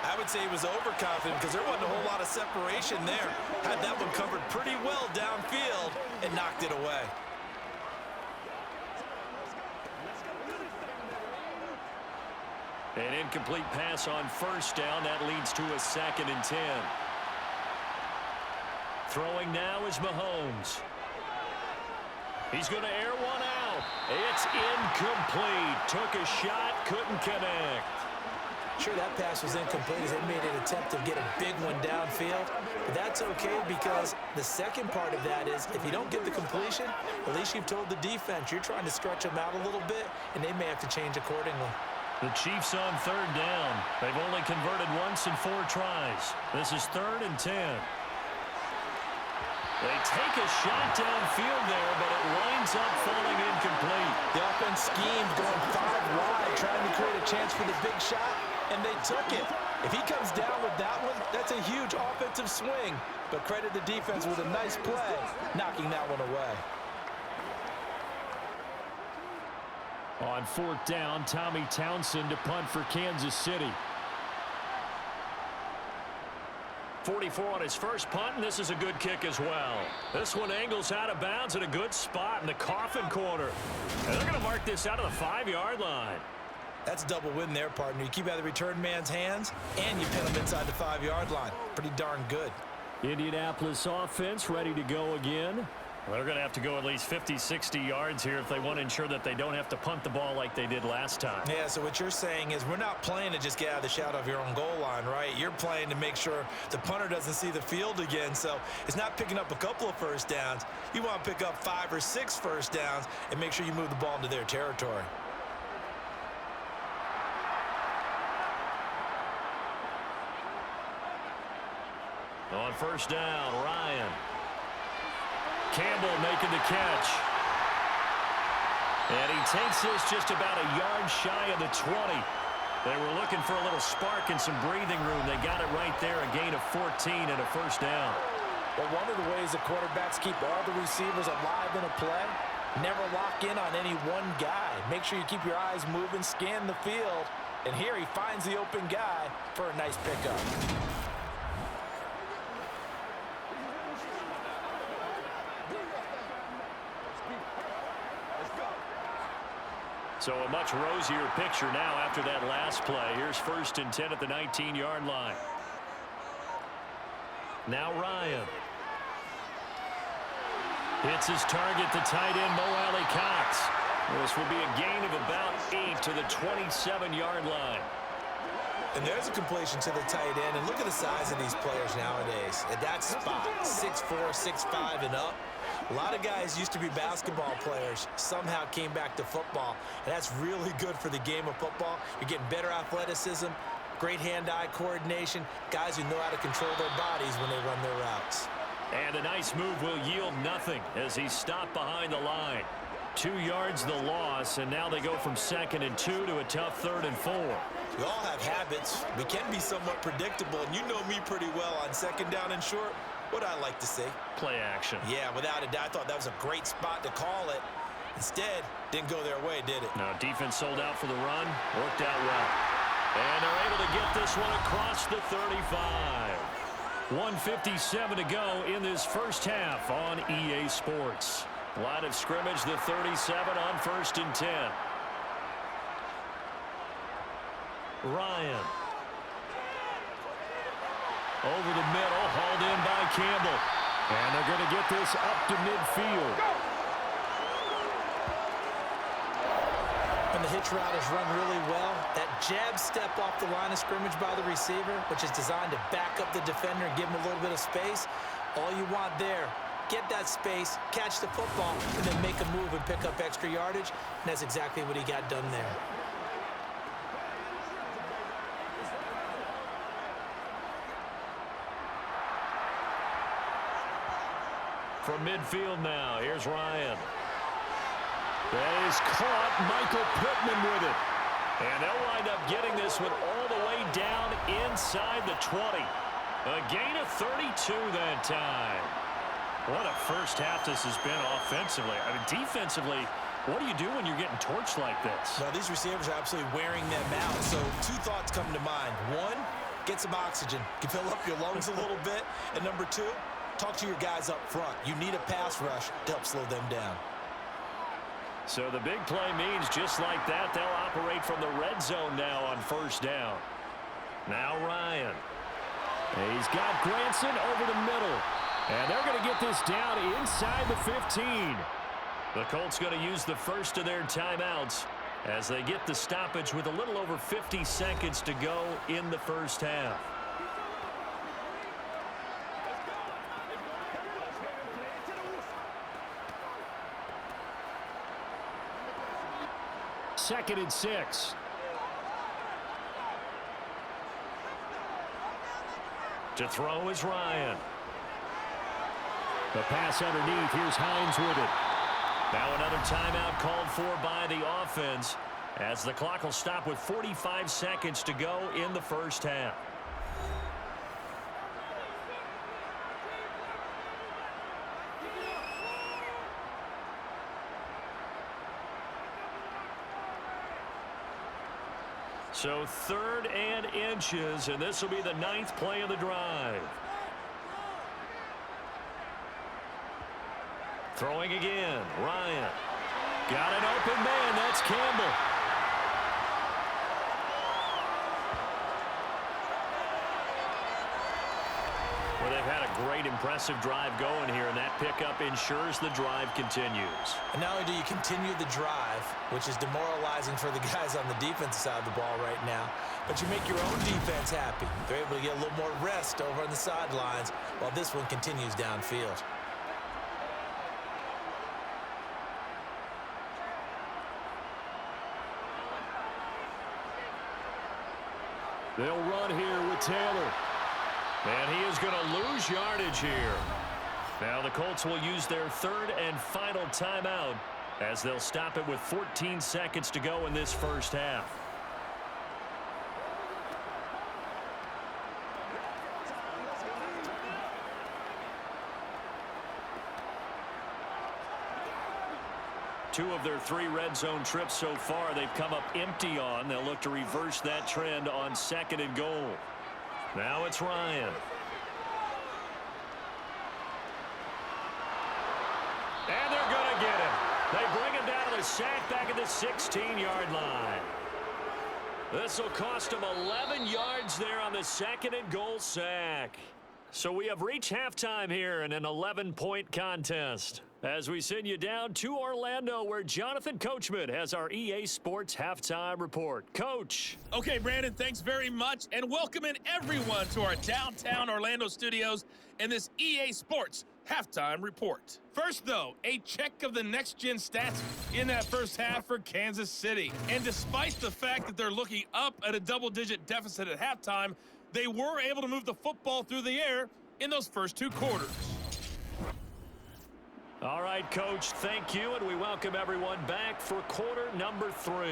I would say he was overconfident because there wasn't a whole lot of separation there. Had that one covered pretty well downfield and knocked it away. An incomplete pass on 1st down. That leads to a 2nd and 10. Throwing now is Mahomes. He's going to air one out. It's incomplete. Took a shot, couldn't connect. Sure, that pass was incomplete as they made an attempt to get a big one downfield. But that's okay because the second part of that is if you don't get the completion, at least you've told the defense you're trying to stretch them out a little bit, and they may have to change accordingly. The Chiefs on 3rd down. They've only converted once in 4 tries. This is 3rd and 10. They take a shot downfield there, but it winds up falling incomplete. The offense schemed going 5 wide, trying to create a chance for the big shot, and they took it. If he comes down with that one, that's a huge offensive swing. But credit the defense with a nice play, knocking that one away. On 4th down, Tommy Townsend to punt for Kansas City. 44 on his first punt, and this is a good kick as well. This one angles out of bounds at a good spot in the coffin corner. And they're going to mark this out of the 5-yard line. That's a double win there, partner. You keep out of the return man's hands, and you pin him inside the 5-yard line. Pretty darn good. Indianapolis offense ready to go again. Well, they're going to have to go at least 50, 60 yards here if they want to ensure that they don't have to punt the ball like they did last time. Yeah, so what you're saying is we're not playing to just get out of the shadow of your own goal line, right? You're playing to make sure the punter doesn't see the field again. So it's not picking up a couple of 1st downs. You want to pick up 5 or 6 1st downs and make sure you move the ball into their territory. On 1st down, Ryan. Campbell making the catch. And he takes this just about a yard shy of the 20. They were looking for a little spark and some breathing room. They got it right there, a gain of 14 and a 1st down. Well, one of the ways the quarterbacks keep all the receivers alive in a play, never lock in on any one guy. Make sure you keep your eyes moving, scan the field. And here he finds the open guy for a nice pickup. So a much rosier picture now after that last play. Here's 1st and 10 at the 19-yard line. Now Ryan. Hits his target, the tight end, Mo Alley-Cox. This will be a gain of about 8 to the 27-yard line. And there's a completion to the tight end. And look at the size of these players nowadays. At that spot, 6'4", 6'5", and up. A lot of guys used to be basketball players, somehow came back to football, and that's really good for the game of football. You're getting better athleticism, great hand-eye coordination, guys who know how to control their bodies when they run their routes. And a nice move will yield nothing as he's stopped behind the line. 2 yards the loss, and now they go from 2nd and 2 to a tough 3rd and 4. We all have habits. We can be somewhat predictable, and you know me pretty well on 2nd down and short. What I like to see. Play action. Yeah, without a doubt. I thought that was a great spot to call it. Instead, didn't go their way, did it? No, defense sold out for the run. Worked out well. And they're able to get this one across the 35. 1:57 to go in this first half on EA Sports. Line of scrimmage, the 37 on 1st and 10. Ryan. Over the middle, hauled in by Campbell. And they're going to get this up to midfield. And the hitch route is run really well. That jab step off the line of scrimmage by the receiver, which is designed to back up the defender and give him a little bit of space. All you want there, get that space, catch the football, and then make a move and pick up extra yardage. And that's exactly what he got done there. From midfield now, here's Ryan. That is caught. Michael Pittman with it. And they'll wind up getting this one all the way down inside the 20. A gain of 32 that time. What a first half this has been offensively. I mean, defensively, what do you do when you're getting torched like this? Well, these receivers are absolutely wearing them out. So two thoughts come to mind. One, get some oxygen. You can fill up your lungs a little bit. And number two, talk to your guys up front. You need a pass rush to help slow them down. So the big play means just like that, they'll operate from the red zone now on first down. Now Ryan. He's got Granson over the middle. And they're going to get this down inside the 15. The Colts going to use the first of their timeouts as they get the stoppage with a little over 50 seconds to go in the first half. Second and 6. To throw is Ryan. The pass underneath. Here's Hines with it. Now another timeout called for by the offense as the clock will stop with 45 seconds to go in the first half. So 3rd and inches, and this will be the 9th play of the drive. Throwing again, Ryan. Got an open man, that's Campbell. Well, they've had a great, impressive drive going here, and that pickup ensures the drive continues. And not only do you continue the drive, which is demoralizing for the guys on the defensive side of the ball right now, but you make your own defense happy. They're able to get a little more rest over on the sidelines while this one continues downfield. They'll run here with Taylor. And he is going to lose yardage here. Now the Colts will use their 3rd and final timeout as they'll stop it with 14 seconds to go in this first half. Two of their 3 red zone trips so far they've come up empty on. They'll look to reverse that trend on 2nd and goal. Now it's Ryan. And they're going to get him. They bring him down to the sack back at the 16-yard line. This will cost him 11 yards there on the 2nd and goal sack. So we have reached halftime here in an 11-point contest as we send you down to Orlando where Jonathan Coachman has our EA Sports Halftime Report. Coach. Okay, Brandon, thanks very much, and welcome in everyone to our downtown Orlando studios in this EA Sports Halftime Report. First, though, a check of the next-gen stats in that first half for Kansas City. And despite the fact that they're looking up at a double-digit deficit at halftime, they were able to move the football through the air in those first 2 quarters. All right, Coach, thank you, and we welcome everyone back for quarter number 3.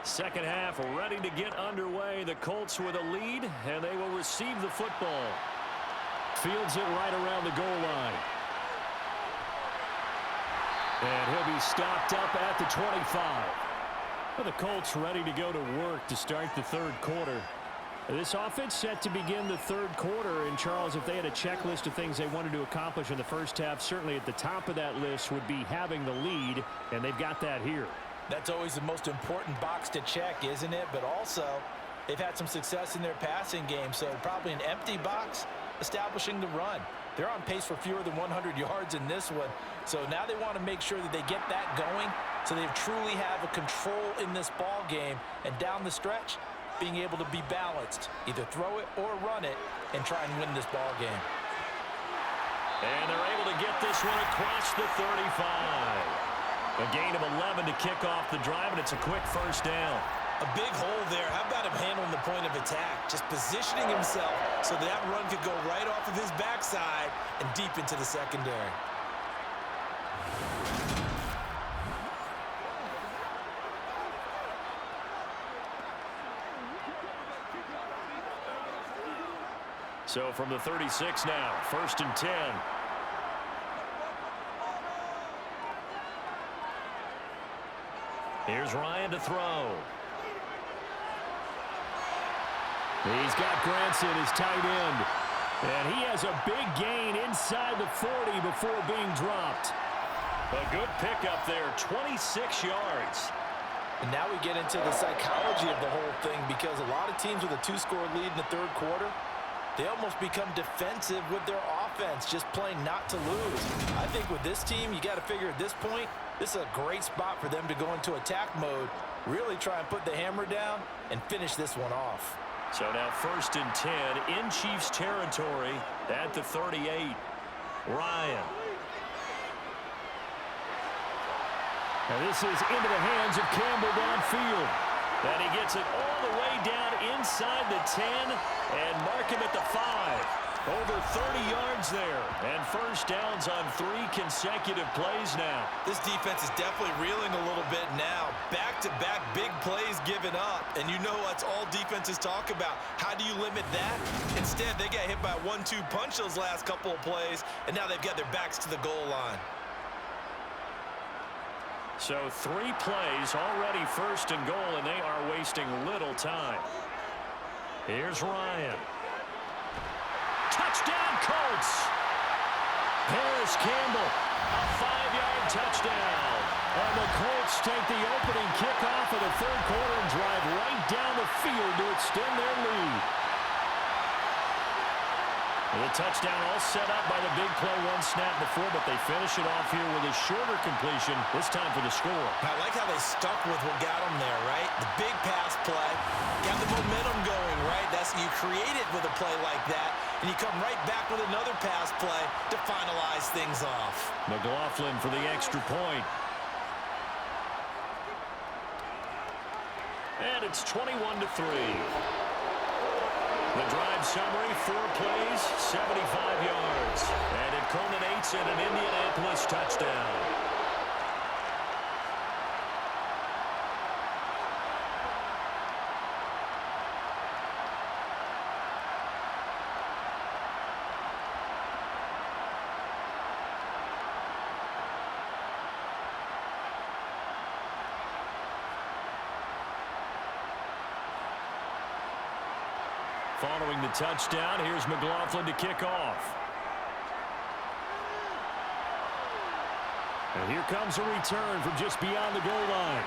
Second half ready to get underway. The Colts with a lead, and they will receive the football. fields it right around the goal line. And he'll be stopped up at the 25. Well, the Colts ready to go to work to start the third quarter. This offense set to begin the third quarter. And, Charles, if they had a checklist of things they wanted to accomplish in the first half, certainly at the top of that list would be having the lead, and they've got that here. That's always the most important box to check, isn't it? But also, they've had some success in their passing game, so probably an empty box establishing the run. They're on pace for fewer than 100 yards in this one, so now they want to make sure that they get that going so they truly have a control in this ball game, and down the stretch, being able to be balanced, either throw it or run it, and try and win this ball game. And they're able to get this one across the 35. A gain of 11 to kick off the drive, and it's a quick first down. A big hole there. How about him handling the point of attack? Just positioning himself so that run could go right off of his backside and deep into the secondary. So from the 36 now, 1st and 10. Here's Ryan to throw. He's got Granson, his tight end. And he has a big gain inside the 40 before being dropped. A good pickup there, 26 yards. And now we get into the psychology of the whole thing, because a lot of teams with a 2-score lead in the third quarter, they almost become defensive with their offense, just playing not to lose. I think with this team, you got to figure at this point, this is a great spot for them to go into attack mode, really try and put the hammer down and finish this one off. So now 1st and 10 in Chiefs territory at the 38. Ryan. Now this is into the hands of Campbell downfield. And he gets it all the way down inside the 10 and mark him at the 5. Over 30 yards there. And first downs on 3 consecutive plays now. This defense is definitely reeling a little bit now. Back-to-back big plays given up. And you know that's all defenses talk about. How do you limit that? Instead, they got hit by a 1-2 punch those last couple of plays, and now they've got their backs to the goal line. So 3 plays already 1st and goal, and they are wasting little time. Here's Ryan. Touchdown, Colts! Paris Campbell, a 5-yard touchdown. And the Colts take the opening kickoff of the third quarter and drive right down the field to extend their lead. The touchdown all set up by the big play 1 snap before, but they finish it off here with a shorter completion, this time for the score. I like how they stuck with what got them there, right? The big pass play, got the momentum going, right? That's, you create it with a play like that, and you come right back with another pass play to finalize things off. McLaughlin for the extra point. And it's 21-3. The drive summary, 4 plays, 75 yards. And it culminates in an Indianapolis touchdown. Following the touchdown, here's McLaughlin to kick off. And here comes a return from just beyond the goal line.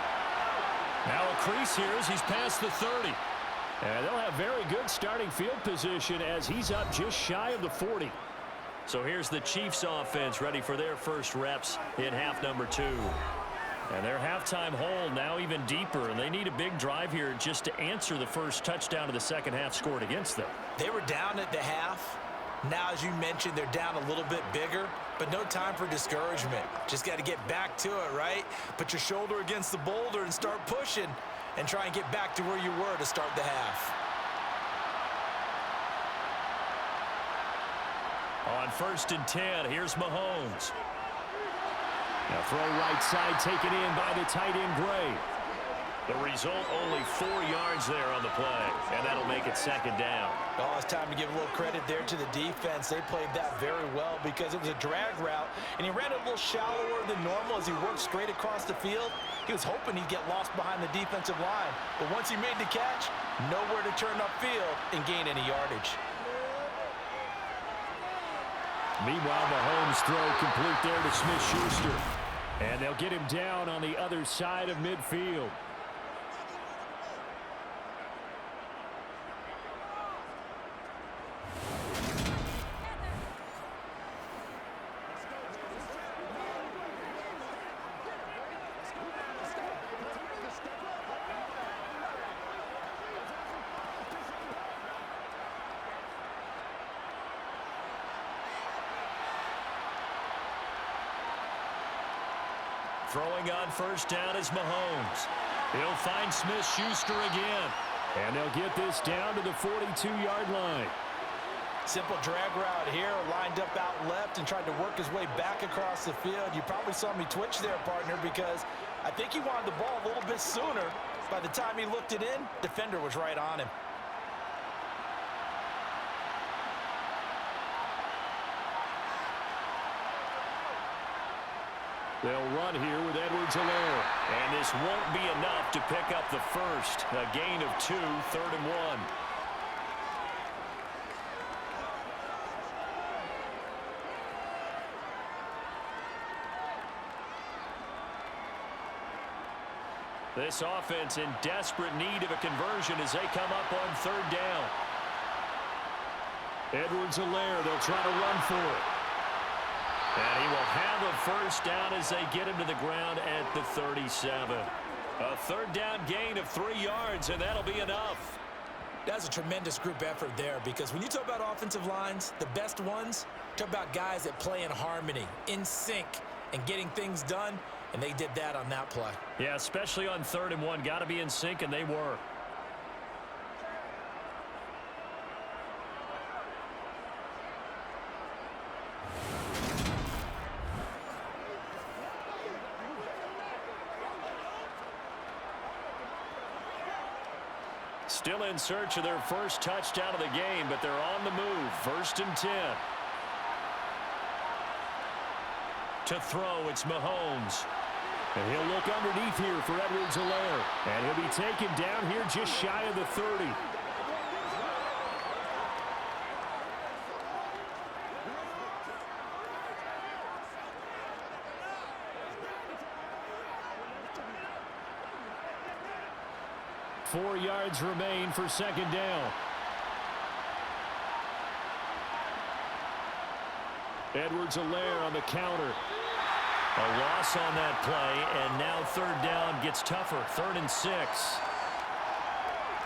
Now a crease here as he's past the 30. And they'll have very good starting field position as he's up just shy of the 40. So here's the Chiefs offense ready for their first reps in half number 2. And their halftime hole now even deeper, and they need a big drive here just to answer the first touchdown of the second half scored against them. They were down at the half. Now, as you mentioned, they're down a little bit bigger, but no time for discouragement. Just got to get back to it, right? Put your shoulder against the boulder and start pushing and try and get back to where you were to start the half. On 1st and 10, here's Mahomes. Now throw right side taken in by the tight end Gray. The result, only 4 yards there on the play, and that'll make it second down. Oh, it's time to give a little credit there to the defense. They played that very well because it was a drag route, and he ran it a little shallower than normal as he worked straight across the field. He was hoping he'd get lost behind the defensive line, but once he made the catch, nowhere to turn upfield and gain any yardage. Meanwhile, Mahomes' throw complete there to Smith-Schuster. And they'll get him down on the other side of midfield. Throwing on first down is Mahomes. He'll find Smith-Schuster again. And they'll get this down to the 42-yard line. Simple drag route here, lined up out left and tried to work his way back across the field. You probably saw me twitch there, partner, because I think he wanted the ball a little bit sooner. By the time he looked it in, defender was right on him. They'll run here with Edwards-Helaire. And this won't be enough to pick up the first. A gain of 2, 3rd and 1. This offense in desperate need of a conversion as they come up on 3rd down. Edwards-Helaire, they'll try to run for it. And he will have a first down as they get him to the ground at the 37. A 3rd down gain of 3 yards, and that'll be enough. That's a tremendous group effort there, because when you talk about offensive lines, the best ones, talk about guys that play in harmony, in sync, and getting things done, and they did that on that play. Yeah, especially on 3rd and 1. Got to be in sync, and they were. Still in search of their first touchdown of the game, but they're on the move. 1st and 10. To throw, it's Mahomes. And he'll look underneath here for Edwards-Helaire. And he'll be taken down here just shy of the 30. Four yards remain for 2nd down. Edwards-Helaire on the counter. A loss on that play, and now 3rd down gets tougher. 3rd and 6.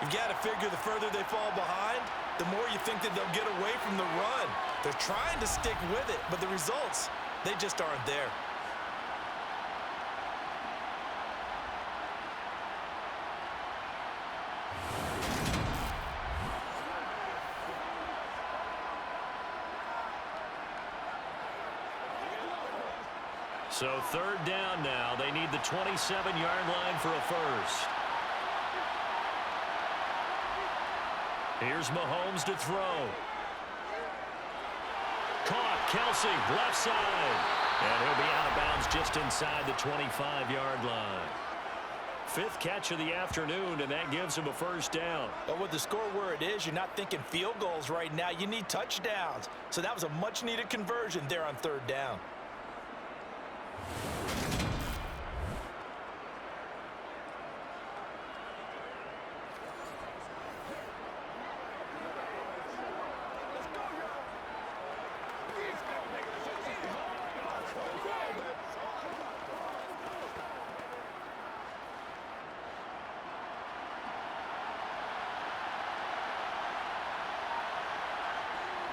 You've got to figure the further they fall behind, the more you think that they'll get away from the run. They're trying to stick with it, but the results, they just aren't there. So 3rd down now. They need the 27-yard line for a first. Here's Mahomes to throw. Caught. Kelsey, left side. And he'll be out of bounds just inside the 25-yard line. 5th catch of the afternoon, and that gives him a first down. But with the score where it is, you're not thinking field goals right now. You need touchdowns. So that was a much-needed conversion there on 3rd down.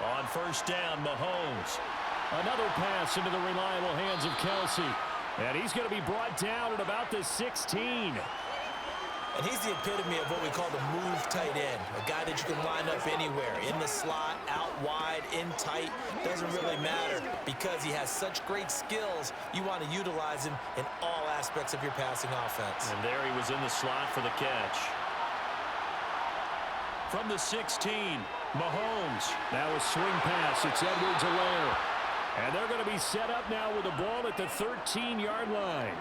On 1st down, Mahomes. Another pass into the reliable hands of Kelsey. And he's going to be brought down at about the 16. And he's the epitome of what we call the move tight end, a guy that you can line up anywhere, in the slot, out wide, in tight, doesn't really matter because he has such great skills. You want to utilize him in all aspects of your passing offense. And there he was in the slot for the catch. From the 16, Mahomes. Now a swing pass. It's Edwards-Helaire. And they're going to be set up now with the ball at the 13-yard line.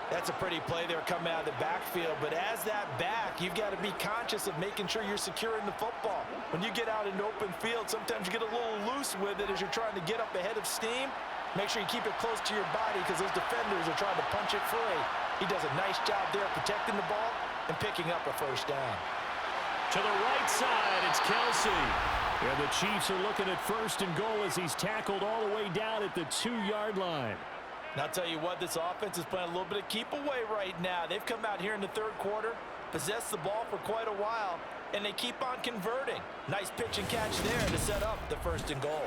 That's a pretty play there coming out of the backfield, but as that back, you've got to be conscious of making sure you're securing the football. When you get out in open field, sometimes you get a little loose with it as you're trying to get up ahead of steam. Make sure you keep it close to your body because those defenders are trying to punch it free. He does a nice job there protecting the ball and picking up a first down. To the right side, it's Kelsey. And the Chiefs are looking at 1st and goal as he's tackled all the way down at the 2-yard line. And I'll tell you what, this offense is playing a little bit of keep away right now. They've come out here in the third quarter, possessed the ball for quite a while, and they keep on converting. Nice pitch and catch there to set up the 1st and goal.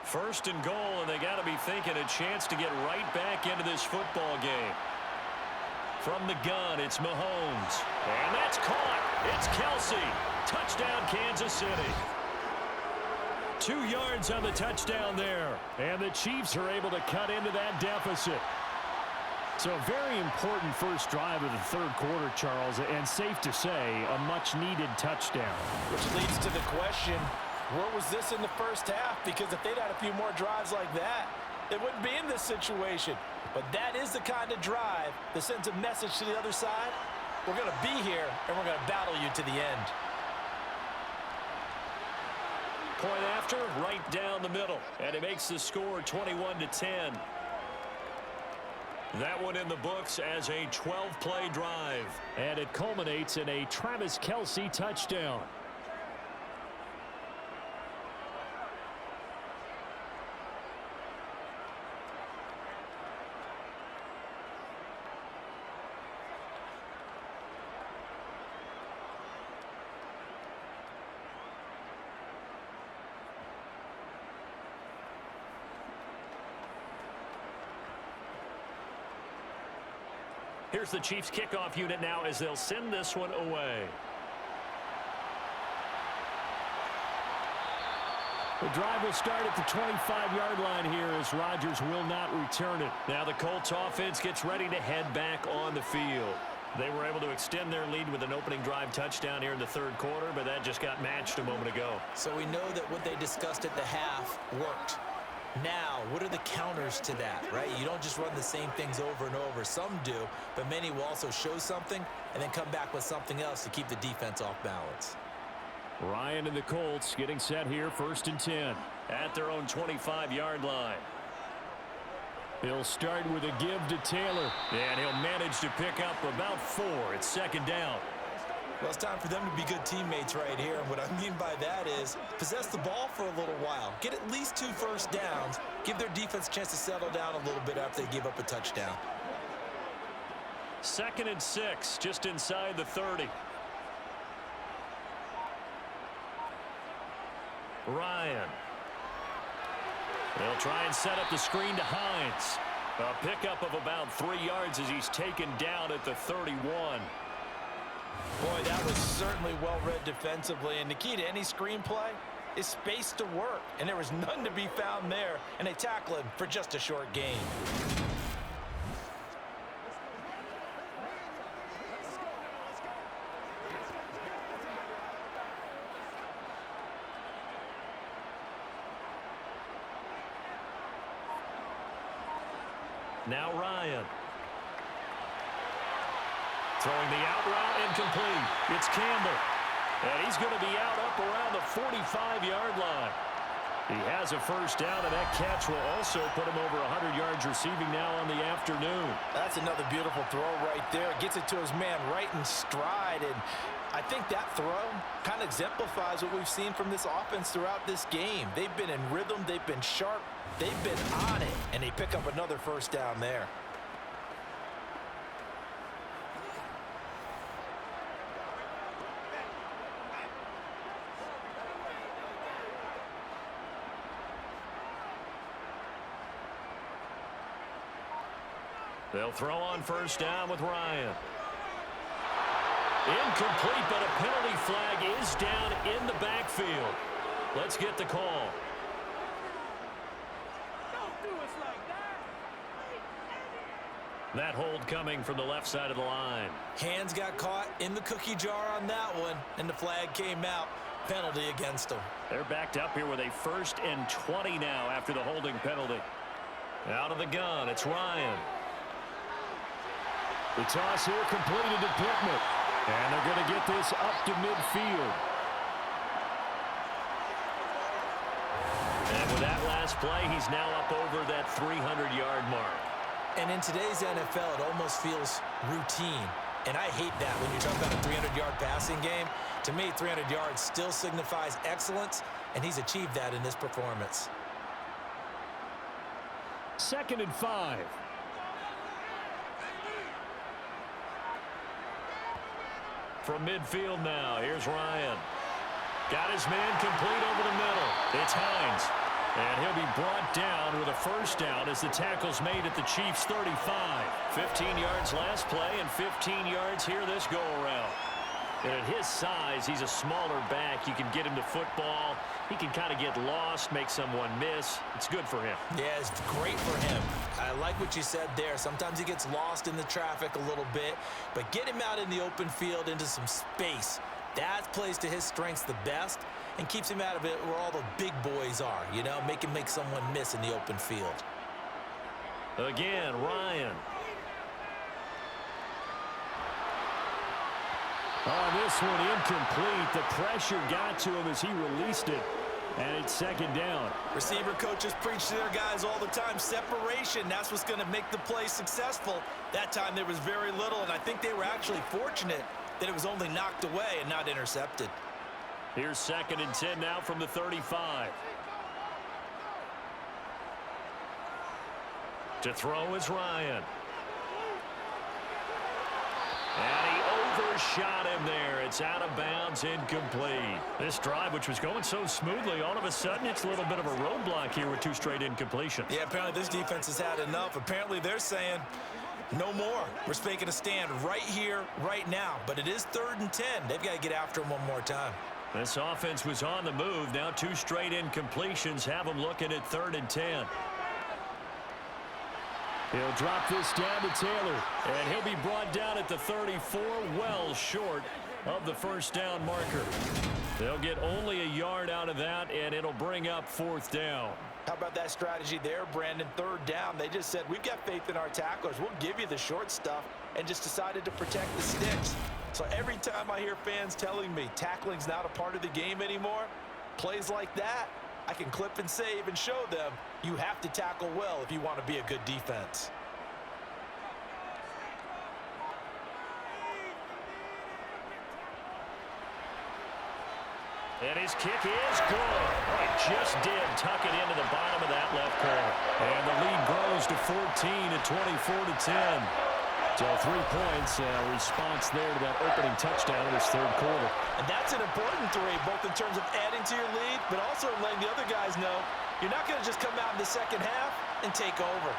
First and goal, and they got to be thinking a chance to get right back into this football game. From the gun, it's Mahomes. And that's caught. It's Kelsey. Touchdown, Kansas City. 2 yards on the touchdown there. And the Chiefs are able to cut into that deficit. So a very important first drive of the third quarter, Charles, and safe to say, a much-needed touchdown. Which leads to the question, where was this in the first half? Because if they'd had a few more drives like that, they wouldn't be in this situation. But that is the kind of drive that sends a message to the other side. We're going to be here, and we're going to battle you to the end. Point after, right down the middle. And it makes the score 21-10. That one in the books as a 12-play drive. And it culminates in a Travis Kelce touchdown. Here's the Chiefs kickoff unit now as they'll send this one away. The drive will start at the 25-yard line here as Rodgers will not return it. Now the Colts offense gets ready to head back on the field. They were able to extend their lead with an opening drive touchdown here in the third quarter, but that just got matched a moment ago. So we know that what they discussed at the half worked. Now, what are the counters to that, right? You don't just run the same things over and over. Some do, but many will also show something and then come back with something else to keep the defense off balance. Ryan and the Colts getting set here, 1st and 10. At their own 25-yard line. He'll start with a give to Taylor. And he'll manage to pick up about 4. It's 2nd down. Well, it's time for them to be good teammates right here. And what I mean by that is possess the ball for a little while. Get at least 2 first downs. Give their defense a chance to settle down a little bit after they give up a touchdown. 2nd and 6, just inside the 30. Ryan. They'll try and set up the screen to Hines. A pickup of about 3 yards as he's taken down at the 31. Boy, that was certainly well-read defensively, and the key to any screenplay is space to work, and there was none to be found there, and they tackle him for just a short gain. Now Ryan. Throwing the out route incomplete. It's Campbell. And he's going to be out up around the 45-yard line. He has a first down, and that catch will also put him over 100 yards receiving now on the afternoon. That's another beautiful throw right there. Gets it to his man right in stride, and I think that throw kind of exemplifies what we've seen from this offense throughout this game. They've been in rhythm. They've been sharp. They've been on it, and they pick up another first down there. They'll throw on first down with Ryan. Incomplete, but a penalty flag is down in the backfield. Let's get the call. That hold coming from the left side of the line. Hands got caught in the cookie jar on that one, and the flag came out. Penalty against them. They're backed up here with a 1st and 20 now after the holding penalty. Out of the gun, it's Ryan. The toss here completed to Pittman. And they're going to get this up to midfield. And with that last play, he's now up over that 300-yard mark. And in today's NFL, it almost feels routine. And I hate that when you're talking about a 300-yard passing game. To me, 300 yards still signifies excellence, and he's achieved that in this performance. 2nd and 5. From midfield now, here's Ryan. Got his man complete over the middle. It's Hines. And he'll be brought down with a 1st down as the tackle's made at the Chiefs' 35. 15 yards last play and 15 yards here this go-around. And at his size, he's a smaller back. You can get him to football. He can kind of get lost, make someone miss. It's good for him. Yeah, it's great for him. I like what you said there. Sometimes he gets lost in the traffic a little bit, but get him out in the open field into some space. That plays to his strengths the best and keeps him out of it where all the big boys are, you know, make someone miss in the open field. Again, Ryan. Oh, this one incomplete. The pressure got to him as he released it. And it's 2nd down. Receiver coaches preach to their guys all the time. Separation, that's what's going to make the play successful. That time there was very little, and I think they were actually fortunate that it was only knocked away and not intercepted. Here's 2nd and 10 now from the 35. To throw is Ryan. And he overshot him there. It's out of bounds, incomplete. This drive, which was going so smoothly, all of a sudden it's a little bit of a roadblock here with 2 straight incompletions. Yeah, apparently this defense has had enough. Apparently they're saying no more. We're making a stand right here, right now. But it is 3rd and 10. They've got to get after him one more time. This offense was on the move. Now 2 straight incompletions have them looking at 3rd and 10. He'll drop this down to Taylor. And he'll be brought down at the 34, well short of the 1st down marker. They'll get only a yard out of that, and it'll bring up 4th down. How about that strategy there, Brandon? 3rd down. They just said, we've got faith in our tacklers. We'll give you the short stuff, and just decided to protect the sticks. So every time I hear fans telling me tackling's not a part of the game anymore, plays like that, I can clip and save and show them you have to tackle well if you want to be a good defense. And his kick is good. Oh, it just did tuck it into the bottom of that left corner. And the lead grows to 14 at 24-10. So 3 points, response there to that opening touchdown in this 3rd quarter. And that's an important 3, both in terms of adding to your lead, but also letting the other guys know you're not going to just come out in the 2nd half and take over.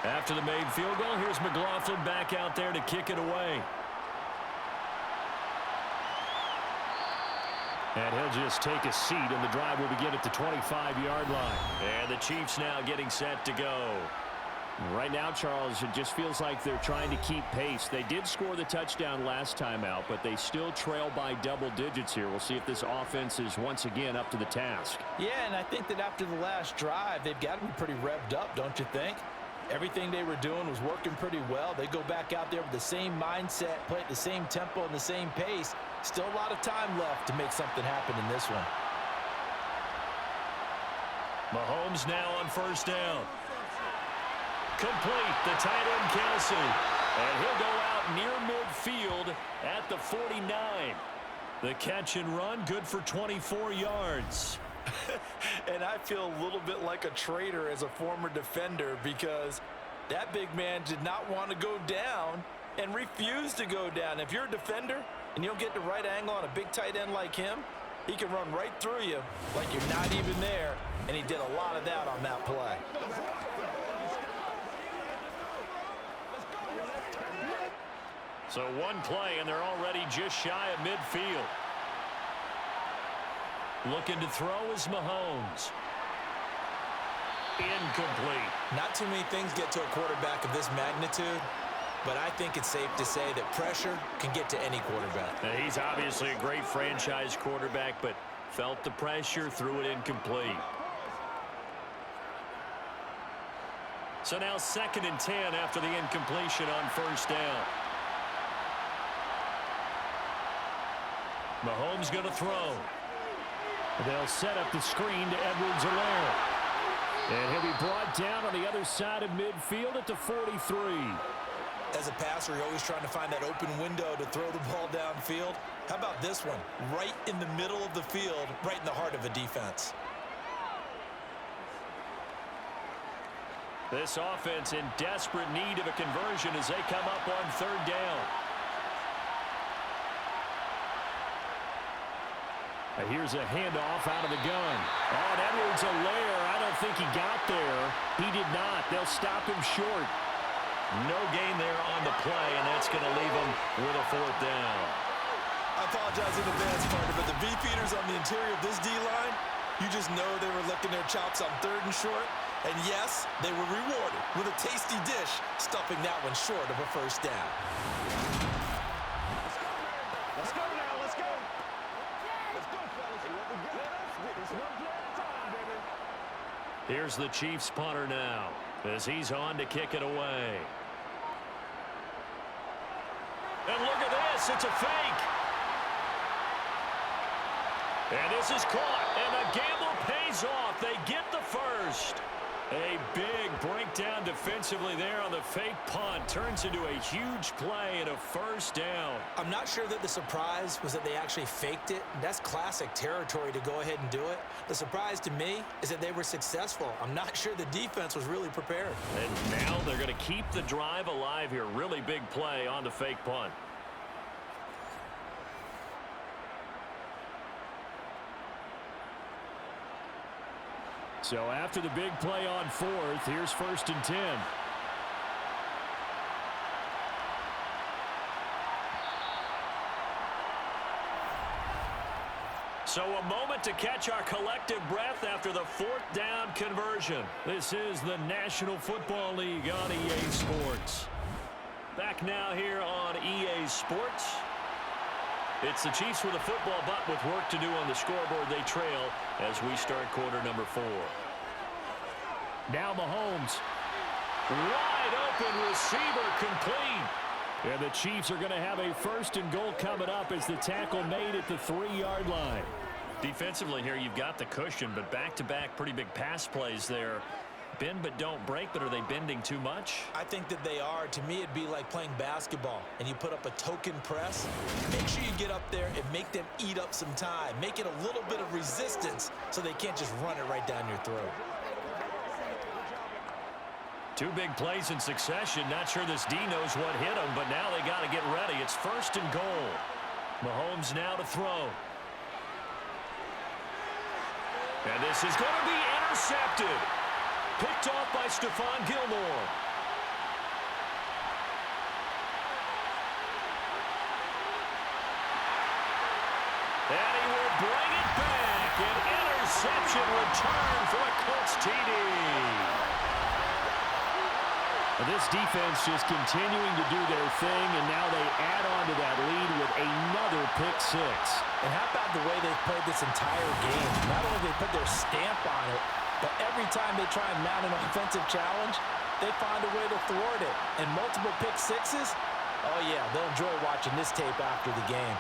After the made field goal, here's McLaughlin back out there to kick it away. And he'll just take a seat, and the drive will begin at the 25-yard line. And the Chiefs now getting set to go. Right now, Charles, it just feels like they're trying to keep pace. They did score the touchdown last time out, but they still trail by double digits here. We'll see if this offense is once again up to the task. Yeah, and I think that after the last drive, they've got to be pretty revved up, don't you think? Everything they were doing was working pretty well. They go back out there with the same mindset, play at the same tempo and the same pace. Still a lot of time left to make something happen in this one. Mahomes now on 1st down. Complete, the tight end Kelsey. And he'll go out near midfield at the 49. The catch and run, good for 24 yards. And I feel a little bit like a traitor as a former defender because That big man did not want to go down and refused to go down. If you're a defender and you don't get the right angle on a big tight end like him, he can run right through you like you're not even there, and he did a lot of that on that play. So one play, and they're already just shy of midfield. Looking to throw is Mahomes. Incomplete. Not too many things get to a quarterback of this magnitude, but I think it's safe to say that pressure can get to any quarterback. Now, he's obviously a great franchise quarterback, but felt the pressure, threw it incomplete. So now 2nd and 10 after the incompletion on first down. Mahomes going to throw. They'll set up the screen to Edwards-Helaire. And he'll be brought down on the other side of midfield at the 43. As a passer, you're always trying to find that open window to throw the ball downfield. How about this one? Right in the middle of the field, right in the heart of a defense. This offense in desperate need of a conversion as they come up on 3rd down. Here's a handoff out of the gun. Oh, and Edwards-Helaire, I don't think he got there. He did not. They'll stop him short. No gain there on the play, and that's going to leave him with a 4th down. I apologize in advance, partner, but the V-feeders on the interior of this D-line, you just know they were licking their chops on 3rd and short. And yes, they were rewarded with a tasty dish, stuffing that one short of a 1st down. Let's go now, let's go. Let's go, fellas. What we got? It's one play at a time, baby. Here's the Chiefs punter now as he's on to kick it away. And look at this, it's a fake. And this is caught, and the gamble pays off. They get the first. A big breakdown defensively there on the fake punt. Turns into a huge play and a 1st down. I'm not sure that the surprise was that they actually faked it. That's classic territory to go ahead and do it. The surprise to me is that they were successful. I'm not sure the defense was really prepared. And now they're going to keep the drive alive here. Really big play on the fake punt. So after the big play on 4th, here's 1st and 10. So a moment to catch our collective breath after the 4th down conversion. This is the National Football League on EA Sports. Back now here on EA Sports. It's the Chiefs with a football, but with work to do on the scoreboard, they trail as we start quarter number 4. Now Mahomes. Wide open receiver complete. And the Chiefs are going to have a 1st and goal coming up as the tackle made at the 3-yard line. Defensively here, you've got the cushion, but back-to-back pretty big pass plays there. Bend but don't break, but are they bending too much? I think that they are. To me, it'd be like playing basketball, and you put up a token press. Make sure you get up there and make them eat up some time. Make it a little bit of resistance so they can't just run it right down your throat. 2 big plays in succession. Not sure this D knows what hit him, but now they got to get ready. It's 1st and goal. Mahomes now to throw. And this is going to be intercepted. Picked off by Stephon Gilmore. And he will bring it back. An interception return for a Colts TD. This defense just continuing to do their thing, and now they add on to that lead with another pick 6. And how about the way they've played this entire game? Not only they put their stamp on it, but every time they try and mount an offensive challenge, they find a way to thwart it. And multiple pick 6s, oh yeah, they'll enjoy watching this tape after the game.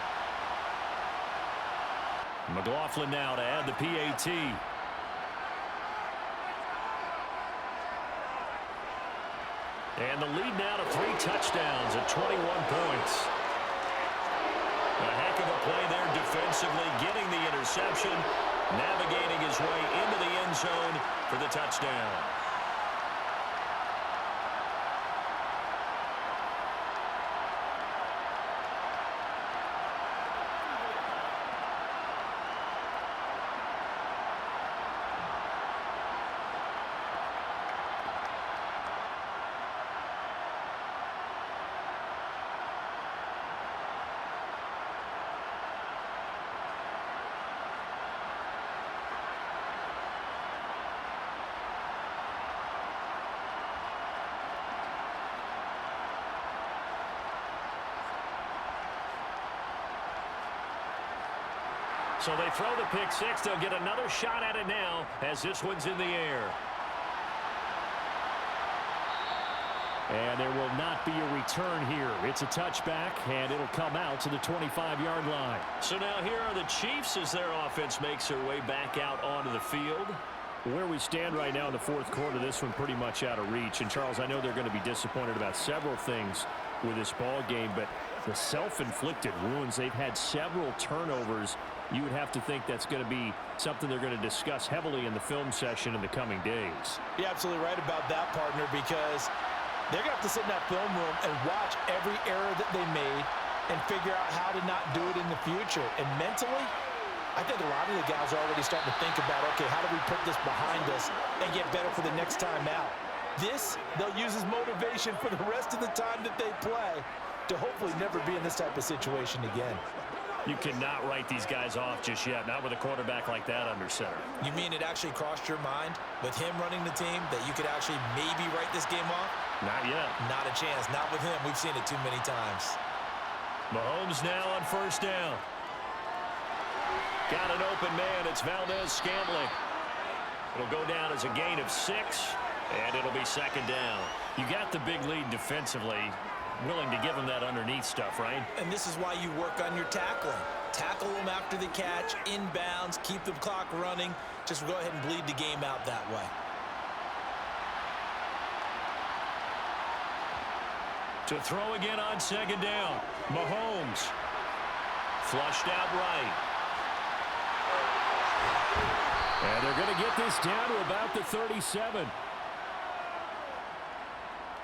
McLaughlin now to add the PAT. And the lead now to 3 touchdowns at 21 points. A heck of a play there defensively, getting the interception, navigating his way into the end zone for the touchdown. So they throw the pick six. They'll get another shot at it now as this one's in the air. And there will not be a return here. It's a touchback, and it'll come out to the 25-yard line. So now here are the Chiefs as their offense makes their way back out onto the field. Where we stand right now in the fourth quarter, this one pretty much out of reach. And, Charles, I know they're going to be disappointed about several things with this ball game, but the self-inflicted wounds, they've had several turnovers. You would have to think that's going to be something they're going to discuss heavily in the film session in the coming days. You're absolutely right about that, partner, because they're going to have to sit in that film room and watch every error that they made and figure out how to not do it in the future. And mentally, I think a lot of the guys are already starting to think about, okay, how do we put this behind us and get better for the next time out? This, they'll use as motivation for the rest of the time that they play to hopefully never be in this type of situation again. You cannot write these guys off just yet, not with a quarterback like that under center. You mean it actually crossed your mind with him running the team that you could actually maybe write this game off? Not yet. Not a chance. Not with him. We've seen it too many times. Mahomes now on first down. Got an open man. It's Valdez-Scantling. It'll go down as a gain of 6, and it'll be second down. You got the big lead defensively. Willing to give him that underneath stuff, right? And this is why you work on your tackling. Tackle them after the catch, inbounds, keep the clock running. Just go ahead and bleed the game out that way. To throw again on second down. Mahomes. Flushed out right. And they're going to get this down to about the 37.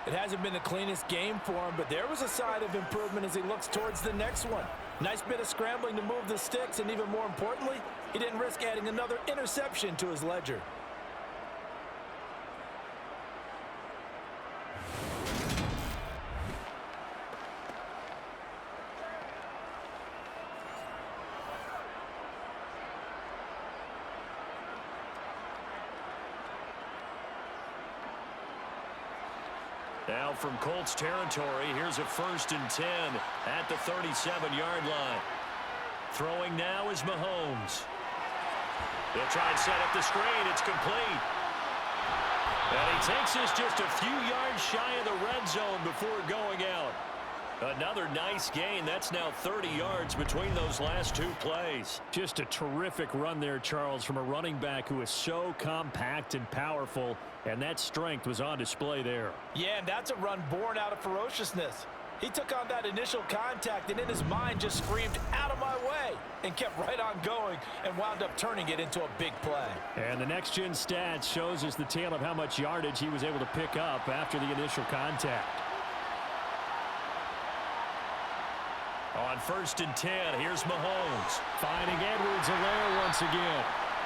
It hasn't been the cleanest game for him, but there was a sign of improvement as he looks towards the next one. Nice bit of scrambling to move the sticks, and even more importantly, he didn't risk adding another interception to his ledger. Now from Colts territory, here's a 1st and 10 at the 37-yard line. Throwing now is Mahomes. They'll try and set up the screen. It's complete. And he takes this just a few yards shy of the red zone before going out. Another nice gain. That's now 30 yards between those last 2 plays. Just a terrific run there, Charles, from a running back who is so compact and powerful, and that strength was on display there. Yeah, and that's a run born out of ferociousness. He took on that initial contact and in his mind just screamed, "Out of my way," and kept right on going and wound up turning it into a big play. And the next-gen stats shows us the tale of how much yardage he was able to pick up after the initial contact. On 1st and 10, here's Mahomes. Finding Edwards-Helaire once again.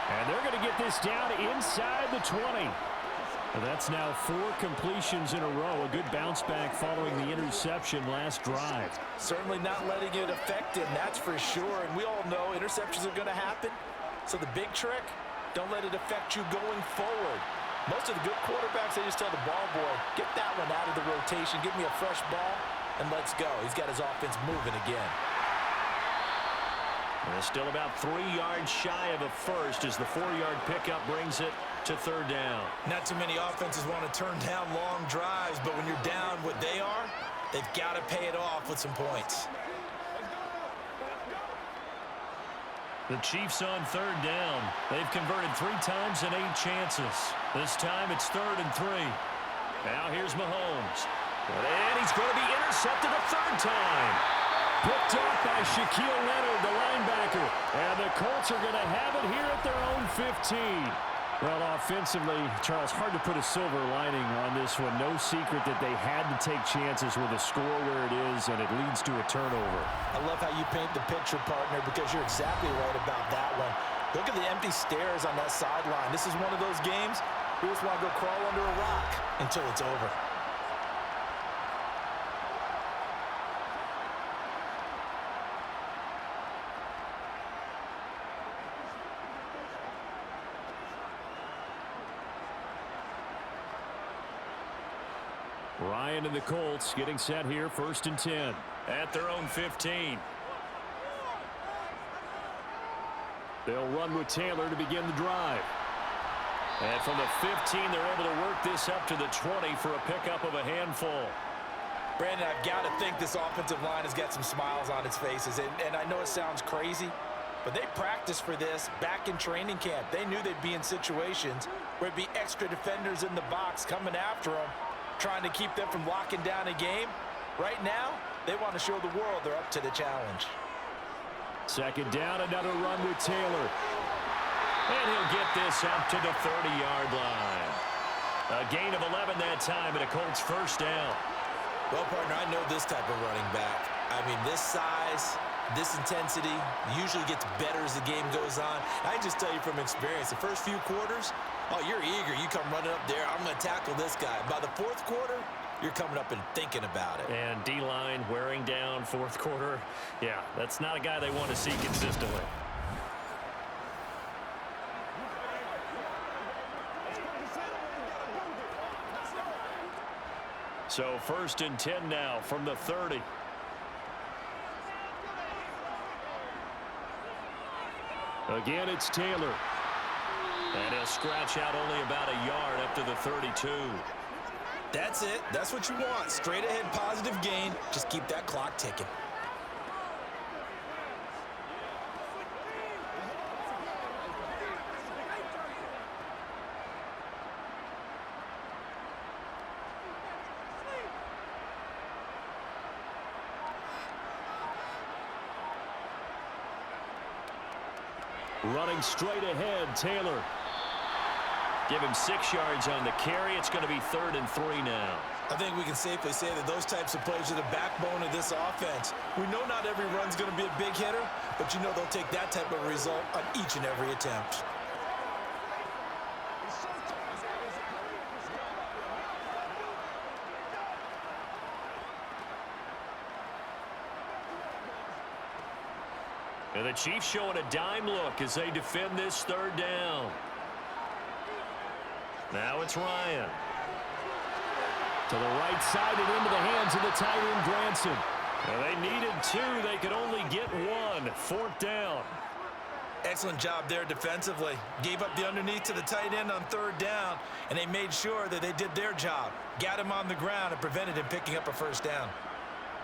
And they're going to get this down inside the 20. Well, that's now 4 completions in a row. A good bounce back following the interception last drive. Certainly not letting it affect him, that's for sure. And we all know interceptions are going to happen. So the big trick, don't let it affect you going forward. Most of the good quarterbacks, they just tell the ball boy, get that one out of the rotation, give me a fresh ball, and let's go. He's got his offense moving again. And still about 3 yards shy of a first as the 4-yard pickup brings it to 3rd down. Not too many offenses want to turn down long drives, but when you're down what they are, they've got to pay it off with some points. The Chiefs on 3rd down. They've converted 3 times and 8 chances. This time it's 3rd and 3. Now here's Mahomes. And he's going to be intercepted a 3rd time. Picked off by Shaquille Leonard, the linebacker. And the Colts are going to have it here at their own 15. Well, offensively, Charles, hard to put a silver lining on this one. No secret that they had to take chances with a score where it is, and it leads to a turnover. I love how you paint the picture, partner, because you're exactly right about that one. Look at the empty stairs on that sideline. This is one of those games you just want to go crawl under a rock until it's over. Ryan and the Colts getting set here, 1st and 10 at their own 15. They'll run with Taylor to begin the drive. And from the 15, they're able to work this up to the 20 for a pickup of a handful. Brandon, I've got to think this offensive line has got some smiles on its faces. And I know it sounds crazy, but they practiced for this back in training camp. They knew they'd be in situations where there'd be extra defenders in the box coming after them, trying to keep them from locking down a game. Right now, they want to show the world they're up to the challenge. Second down, another run with Taylor. And he'll get this up to the 30-yard line. A gain of 11 that time, and a Colts first down. Well, partner, I know this type of running back. I mean, this size, this intensity usually gets better as the game goes on. I can just tell you from experience, the first few quarters, oh, you're eager. You come running up there, I'm going to tackle this guy. By the fourth quarter, you're coming up and thinking about it. And D-line wearing down fourth quarter. Yeah, that's not a guy they want to see consistently. So first and 10 now from the 30. Again, it's Taylor. And he'll scratch out only about a yard up to the 32. That's it. That's what you want. Straight ahead positive gain. Just keep that clock ticking. Running straight ahead, Taylor. Give him 6 yards on the carry. It's going to be 3rd and 3 now. I think we can safely say that those types of plays are the backbone of this offense. We know not every run's going to be a big hitter, but you know they'll take that type of result on each and every attempt. And the Chiefs showing a dime look as they defend this 3rd down. Now it's Ryan. To the right side and into the hands of the tight end, Granson. Well, they needed 2. They could only get 1. 4th down. Excellent job there defensively. Gave up the underneath to the tight end on 3rd down, and they made sure that they did their job. Got him on the ground and prevented him picking up a 1st down.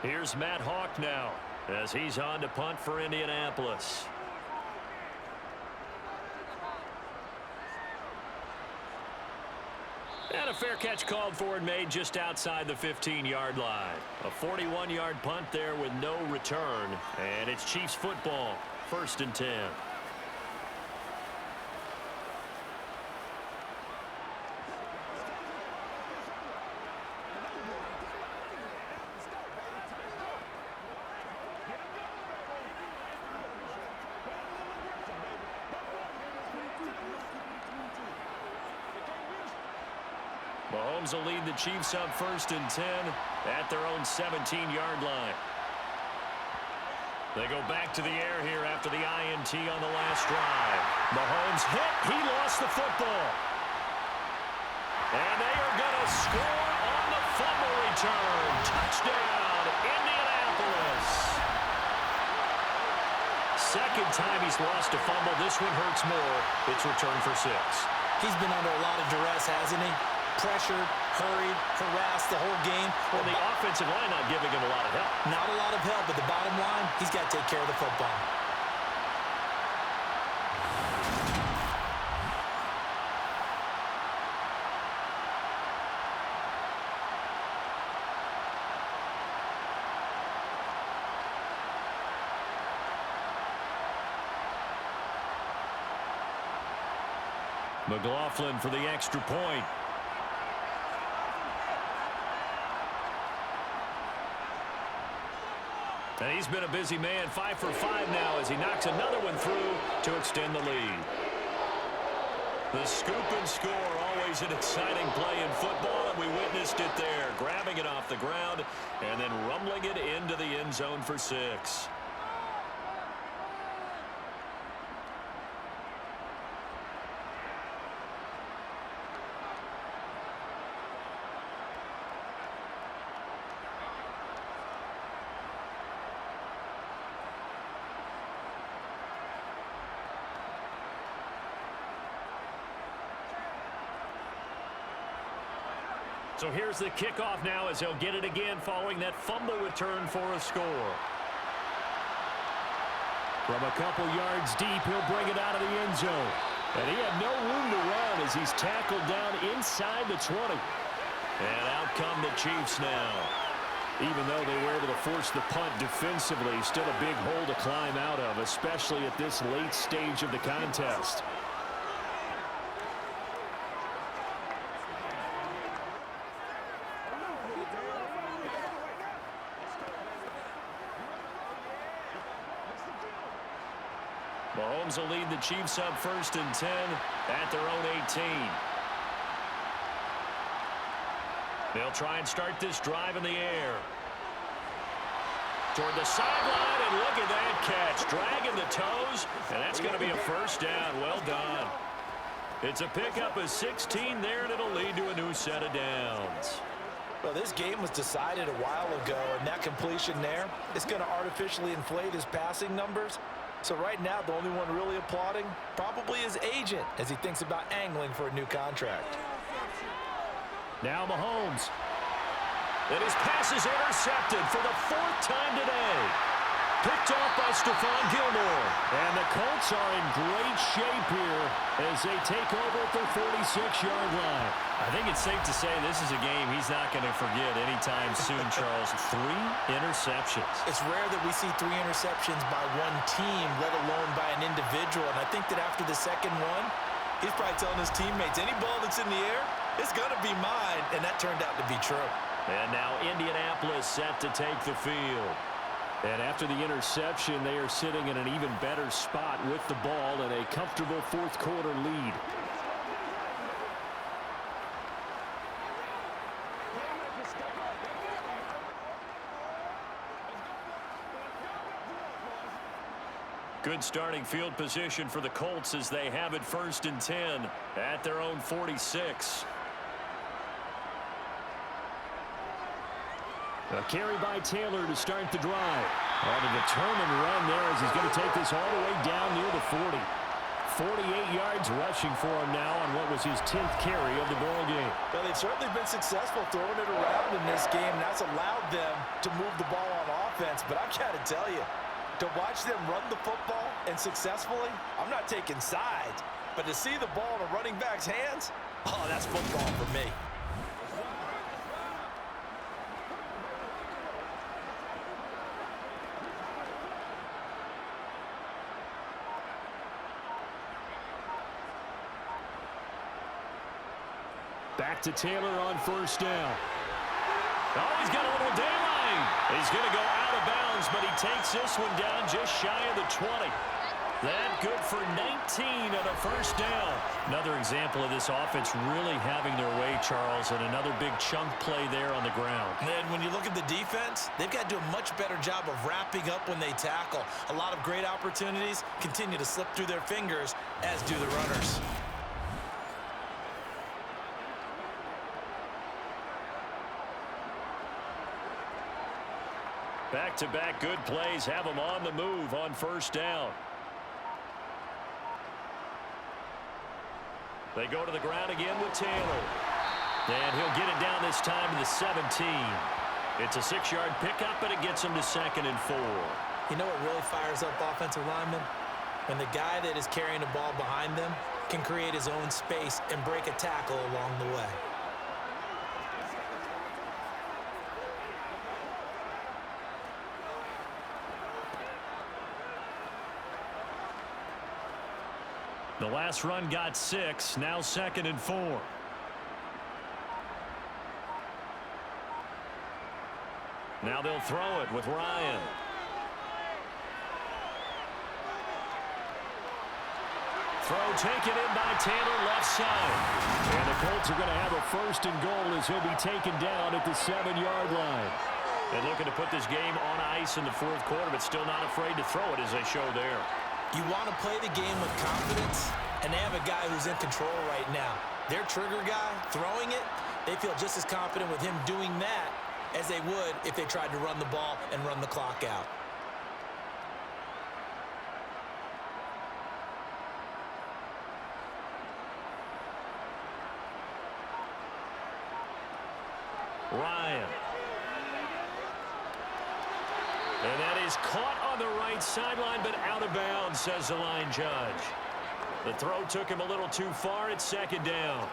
Here's Matt Hawk now as he's on to punt for Indianapolis. And a fair catch called for and made just outside the 15-yard line. A 41-yard punt there with no return. And it's Chiefs football, 1st and 10. Mahomes will lead the Chiefs up 1st and 10 at their own 17-yard line. They go back to the air here after the INT on the last drive. Mahomes hit. He lost the football. And they are going to score on the fumble return. Touchdown, Indianapolis. Second time he's lost a fumble. This one hurts more. It's returned for 6. He's been under a lot of duress, hasn't he? Pressured, hurried, harassed the whole game. Well, the offensive line not giving him a lot of help. Not a lot of help, but the bottom line, he's got to take care of the football. McLaughlin for the extra point. And he's been a busy man, 5 for 5 now as he knocks another one through to extend the lead. The scoop and score, always an exciting play in football, and we witnessed it there, grabbing it off the ground and then rumbling it into the end zone for 6. So here's the kickoff now as he'll get it again following that fumble return for a score. From a couple yards deep, he'll bring it out of the end zone. And he had no room to run as he's tackled down inside the 20. And out come the Chiefs now. Even though they were able to force the punt defensively, still a big hole to climb out of, especially at this late stage of the contest. Mahomes will lead the Chiefs up 1st and 10 at their own 18. They'll try and start this drive in the air. Toward the sideline, and look at that catch. Dragging the toes, and that's going to be a first down. Well done. It's a pickup of 16 there, and it'll lead to a new set of downs. Well, this game was decided a while ago, and that completion there is going to artificially inflate his passing numbers. So right now, the only one really applauding probably his agent as he thinks about angling for a new contract. Now Mahomes. And his pass is intercepted for the 4th time today. Picked off by Stephon Gilmore. And the Colts are in great shape here as they take over at their 46-yard line. I think it's safe to say this is a game he's not going to forget anytime soon, Charles. 3 interceptions. It's rare that we see 3 interceptions by one team, let alone by an individual. And I think that after the second one, he's probably telling his teammates, any ball that's in the air, it's going to be mine. And that turned out to be true. And now Indianapolis set to take the field. And after the interception, they are sitting in an even better spot with the ball and a comfortable 4th quarter lead. Good starting field position for the Colts as they have it 1st and 10 at their own 46. A carry by Taylor to start the drive. On a determined run there as he's going to take this all the way down near the 40. 48 yards rushing for him now on what was his 10th carry of the ball game. Well, they've certainly been successful throwing it around in this game. That's allowed them to move the ball on offense. But I've got to tell you, to watch them run the football and successfully, I'm not taking sides. But to see the ball in a running back's hands, oh, that's football for me. Back to Taylor on 1st down. Oh, he's got a little daylight. He's going to go out of bounds, but he takes this one down just shy of the 20. That good for 19 and a 1st down. Another example of this offense really having their way, Charles, and another big chunk play there on the ground. And when you look at the defense, they've got to do a much better job of wrapping up when they tackle. A lot of great opportunities continue to slip through their fingers, as do the runners. Back-to-back good plays have them on the move on 1st down. They go to the ground again with Taylor. And he'll get it down this time to the 17. It's a 6-yard pickup, and it gets him to 2nd and 4. You know what really fires up offensive linemen? When the guy that is carrying the ball behind them can create his own space and break a tackle along the way. The last run got 6, now 2nd and 4. Now they'll throw it with Ryan. Throw taken in by Taylor, left side. And the Colts are going to have a 1st and goal as he'll be taken down at the 7-yard line. And looking to put this game on ice in the 4th quarter, but still not afraid to throw it as they show there. You want to play the game with confidence, and they have a guy who's in control right now. Their trigger guy throwing it, they feel just as confident with him doing that as they would if they tried to run the ball and run the clock out. And that is caught on the right sideline, but out of bounds, says the line judge. The throw took him a little too far. It's second down.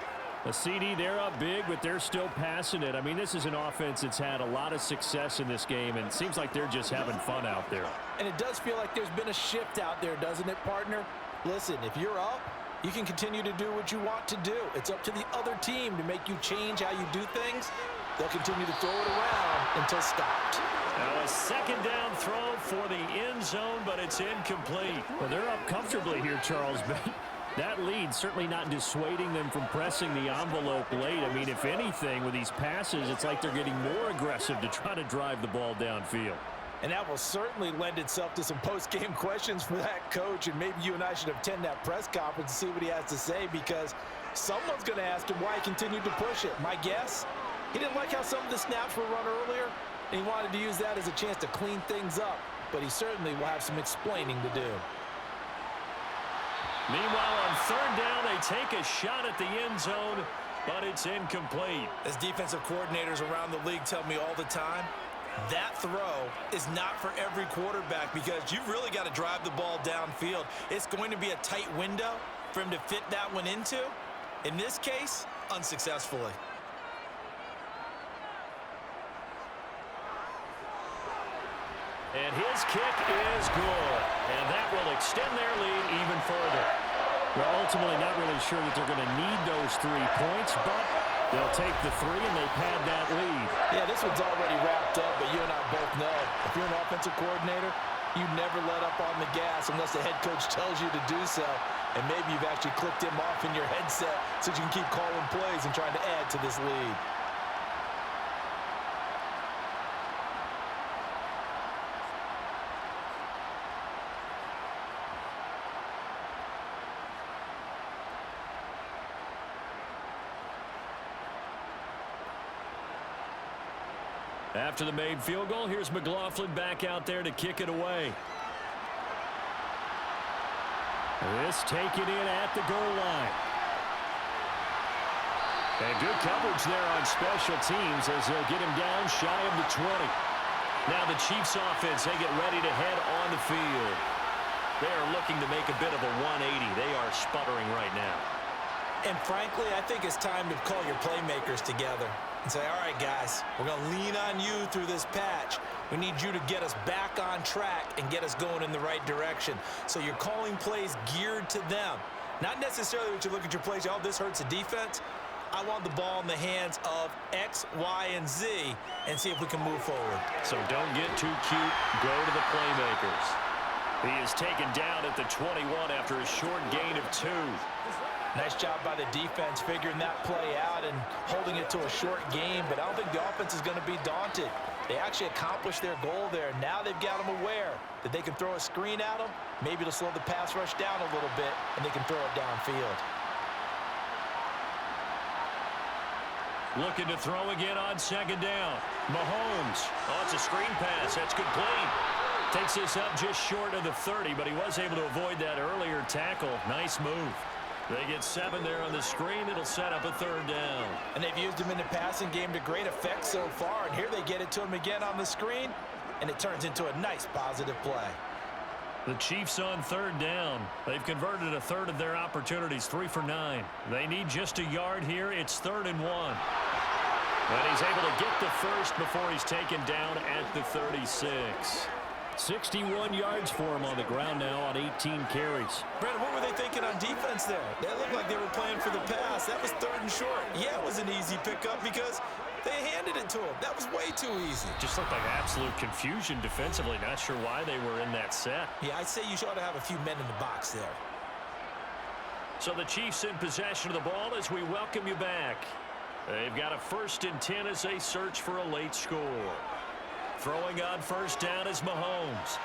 A CD, they're up big, but they're still passing it. I mean, this is an offense that's had a lot of success in this game, and it seems like they're just having fun out there. And it does feel like there's been a shift out there, doesn't it, partner? Listen, if you're up, you can continue to do what you want to do. It's up to the other team to make you change how you do things. They'll continue to throw it around until stopped. Now a second down throw for the end zone, but it's incomplete. Well, they're up comfortably here, Charles, but that lead certainly not dissuading them from pressing the envelope late. I mean, if anything, with these passes, it's like they're getting more aggressive to try to drive the ball downfield. And that will certainly lend itself to some post-game questions for that coach, and maybe you and I should attend that press conference and see what he has to say, because someone's going to ask him why he continued to push it. My guess, he didn't like how some of the snaps were run earlier, and he wanted to use that as a chance to clean things up, but he certainly will have some explaining to do. Meanwhile, on third down, they take a shot at the end zone, but it's incomplete. As defensive coordinators around the league tell me all the time, that throw is not for every quarterback, because you've really got to drive the ball downfield. It's going to be a tight window for him to fit that one into. In this case, unsuccessfully. And his kick is good, and that will extend their lead even further. Well, ultimately not really sure that they're going to need those 3 points, but they'll take the 3 and they pad that lead. Yeah, this one's already wrapped up, but you and I both know if you're an offensive coordinator, you never let up on the gas unless the head coach tells you to do so. And maybe you've actually clicked him off in your headset so you can keep calling plays and trying to add to this lead. After the made field goal, here's McLaughlin back out there to kick it away. This taken in at the goal line. And good coverage there on special teams as they'll get him down shy of the 20. Now the Chiefs offense, they get ready to head on the field. They are looking to make a bit of a 180. They are sputtering right now. And frankly, I think it's time to call your playmakers together and say, all right, guys, we're going to lean on you through this patch. We need you to get us back on track and get us going in the right direction. So you're calling plays geared to them. Not necessarily what you look at your plays, oh, this hurts the defense. I want the ball in the hands of X, Y, and Z and see if we can move forward. So don't get too cute. Go to the playmakers. He is taken down at the 21 after a short gain of 2. Nice job by the defense figuring that play out and holding it to a short game, but I don't think the offense is going to be daunted. They actually accomplished their goal there. Now they've got them aware that they can throw a screen at them. Maybe to slow the pass rush down a little bit, and they can throw it downfield. Looking to throw again on second down. Mahomes. Oh, it's a screen pass. That's complete. Takes this up just short of the 30, but he was able to avoid that earlier tackle. Nice move. They get 7 there on the screen. It'll set up a third down. And they've used him in the passing game to great effect so far. And here they get it to him again on the screen, and it turns into a nice positive play. The Chiefs on third down. They've converted a third of their opportunities, 3 for 9. They need just a yard here. It's 3rd and 1. And he's able to get the first before he's taken down at the 36. 61 yards for him on the ground now on 18 carries. Brandon, what were they thinking on defense there? They looked like they were playing for the pass. That was 3rd and short. Yeah, it was an easy pickup because they handed it to him. That was way too easy. Just looked like absolute confusion defensively. Not sure why they were in that set. Yeah, I'd say you ought to have a few men in the box there. So the Chiefs in possession of the ball as we welcome you back. They've got a 1st and 10 as they search for a late score. Throwing on first down is Mahomes.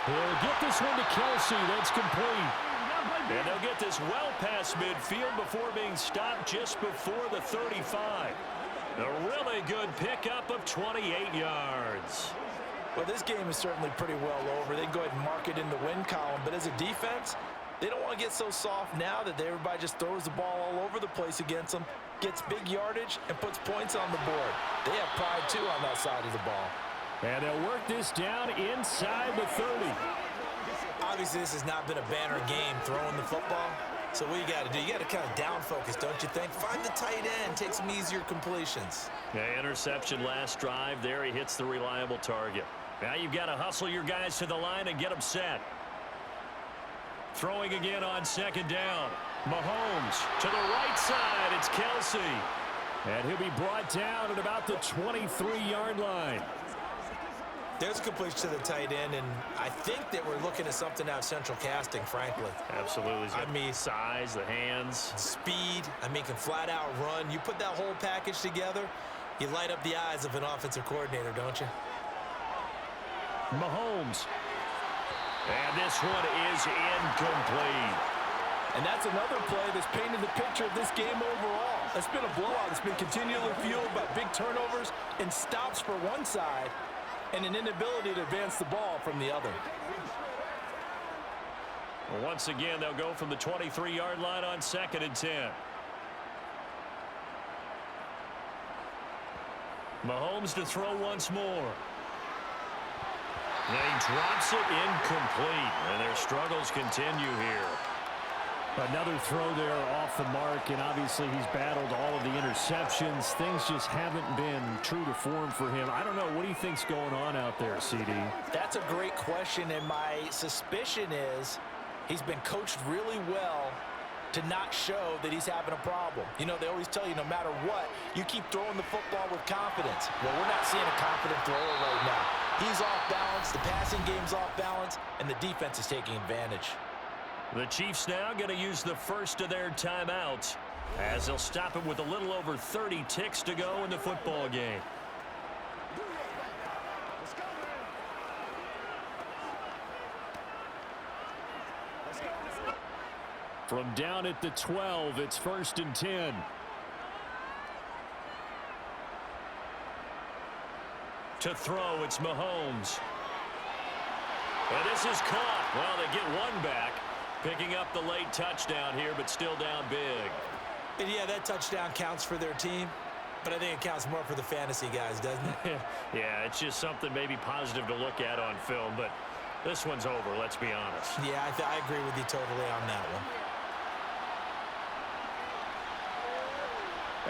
He'll get this one to Kelsey. That's complete. And they'll get this well past midfield before being stopped just before the 35. A really good pickup of 28 yards. Well, this game is certainly pretty well over. They can go ahead and mark it in the win column. But as a defense, they don't want to get so soft now that everybody just throws the ball all over the place against them, gets big yardage, and puts points on the board. They have pride, too, on that side of the ball. And they'll work this down inside the 30. Obviously, this has not been a banner game throwing the football. So what you got to do, you got to kind of down focus, don't you think? Find the tight end, take some easier completions. Yeah, interception last drive. There he hits the reliable target. Now you've got to hustle your guys to the line and get them set. Throwing again on second down. Mahomes to the right side. It's Kelsey. And he'll be brought down at about the 23-yard line. There's a completion to the tight end, and I think that we're looking at something out of central casting, frankly. Absolutely. I mean, size, the hands. Speed, can flat out run. You put that whole package together, you light up the eyes of an offensive coordinator, don't you? Mahomes. And this one is incomplete. And that's another play that's painted the picture of this game overall. It's been a blowout. It's been continually fueled by big turnovers and stops for one side and an inability to advance the ball from the other. Well, once again, they'll go from the 23-yard line on 2nd and 10. Mahomes to throw once more. And he drops it incomplete, and their struggles continue here. Another throw there off the mark, and obviously he's battled all of the interceptions. Things just haven't been true to form for him. I don't know. What do you think's going on out there, CD? That's a great question, and my suspicion is he's been coached really well to not show that he's having a problem. You know, they always tell you no matter what, you keep throwing the football with confidence. Well, we're not seeing a confident thrower right now. He's off balance, the passing game's off balance, and the defense is taking advantage. The Chiefs now going to use the first of their timeouts as they'll stop it with a little over 30 ticks to go in the football game. From down at the 12, it's 1st and 10. To throw, it's Mahomes. And this is caught. Well, they get one back. Picking up the late touchdown here, but still down big. And yeah, that touchdown counts for their team, but I think it counts more for the fantasy guys, doesn't it? Yeah, it's just something maybe positive to look at on film, but this one's over, let's be honest. Yeah, I agree with you totally on that one.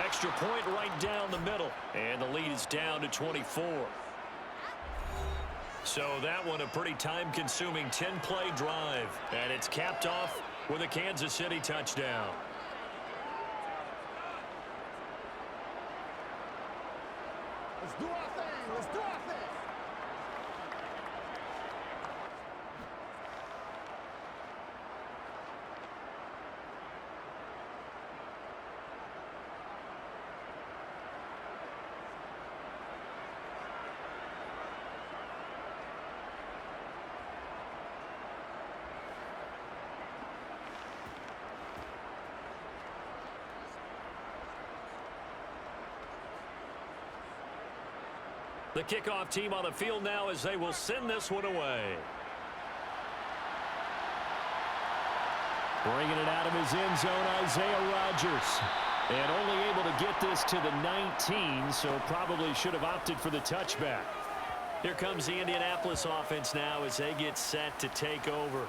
Extra point right down the middle, and the lead is down to 24. So that one a pretty time-consuming 10-play drive, and it's capped off with a Kansas City touchdown. Let's do our thing. Let's do our thing. The kickoff team on the field now as they will send this one away. Bringing it out of his end zone, Isaiah Rodgers. And only able to get this to the 19, so probably should have opted for the touchback. Here comes the Indianapolis offense now as they get set to take over.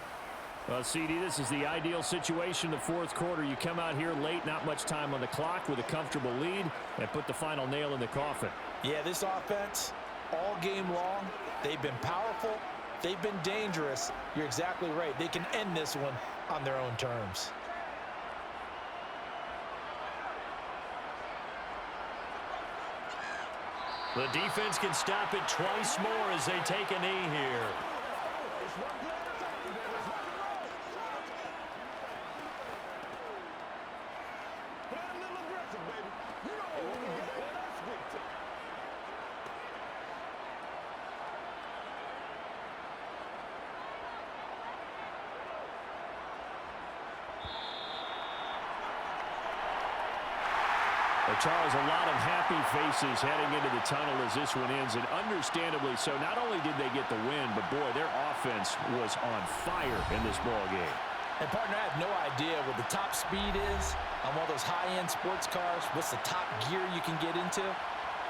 Well, CD, this is the ideal situation in the fourth quarter. You come out here late, not much time on the clock with a comfortable lead, and put the final nail in the coffin. Yeah, this offense, all game long, they've been powerful, they've been dangerous. You're exactly right. They can end this one on their own terms. The defense can stop it twice more as they take a knee here. Charles, a lot of happy faces heading into the tunnel as this one ends, and understandably so. Not only did they get the win, but boy, their offense was on fire in this ball game. And partner, I have no idea what the top speed is on one of those high-end sports cars. What's the top gear you can get into?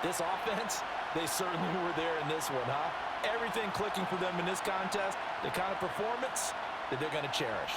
This offense, They certainly were there in this one, huh? Everything clicking for them in this contest, the kind of performance that they're going to cherish.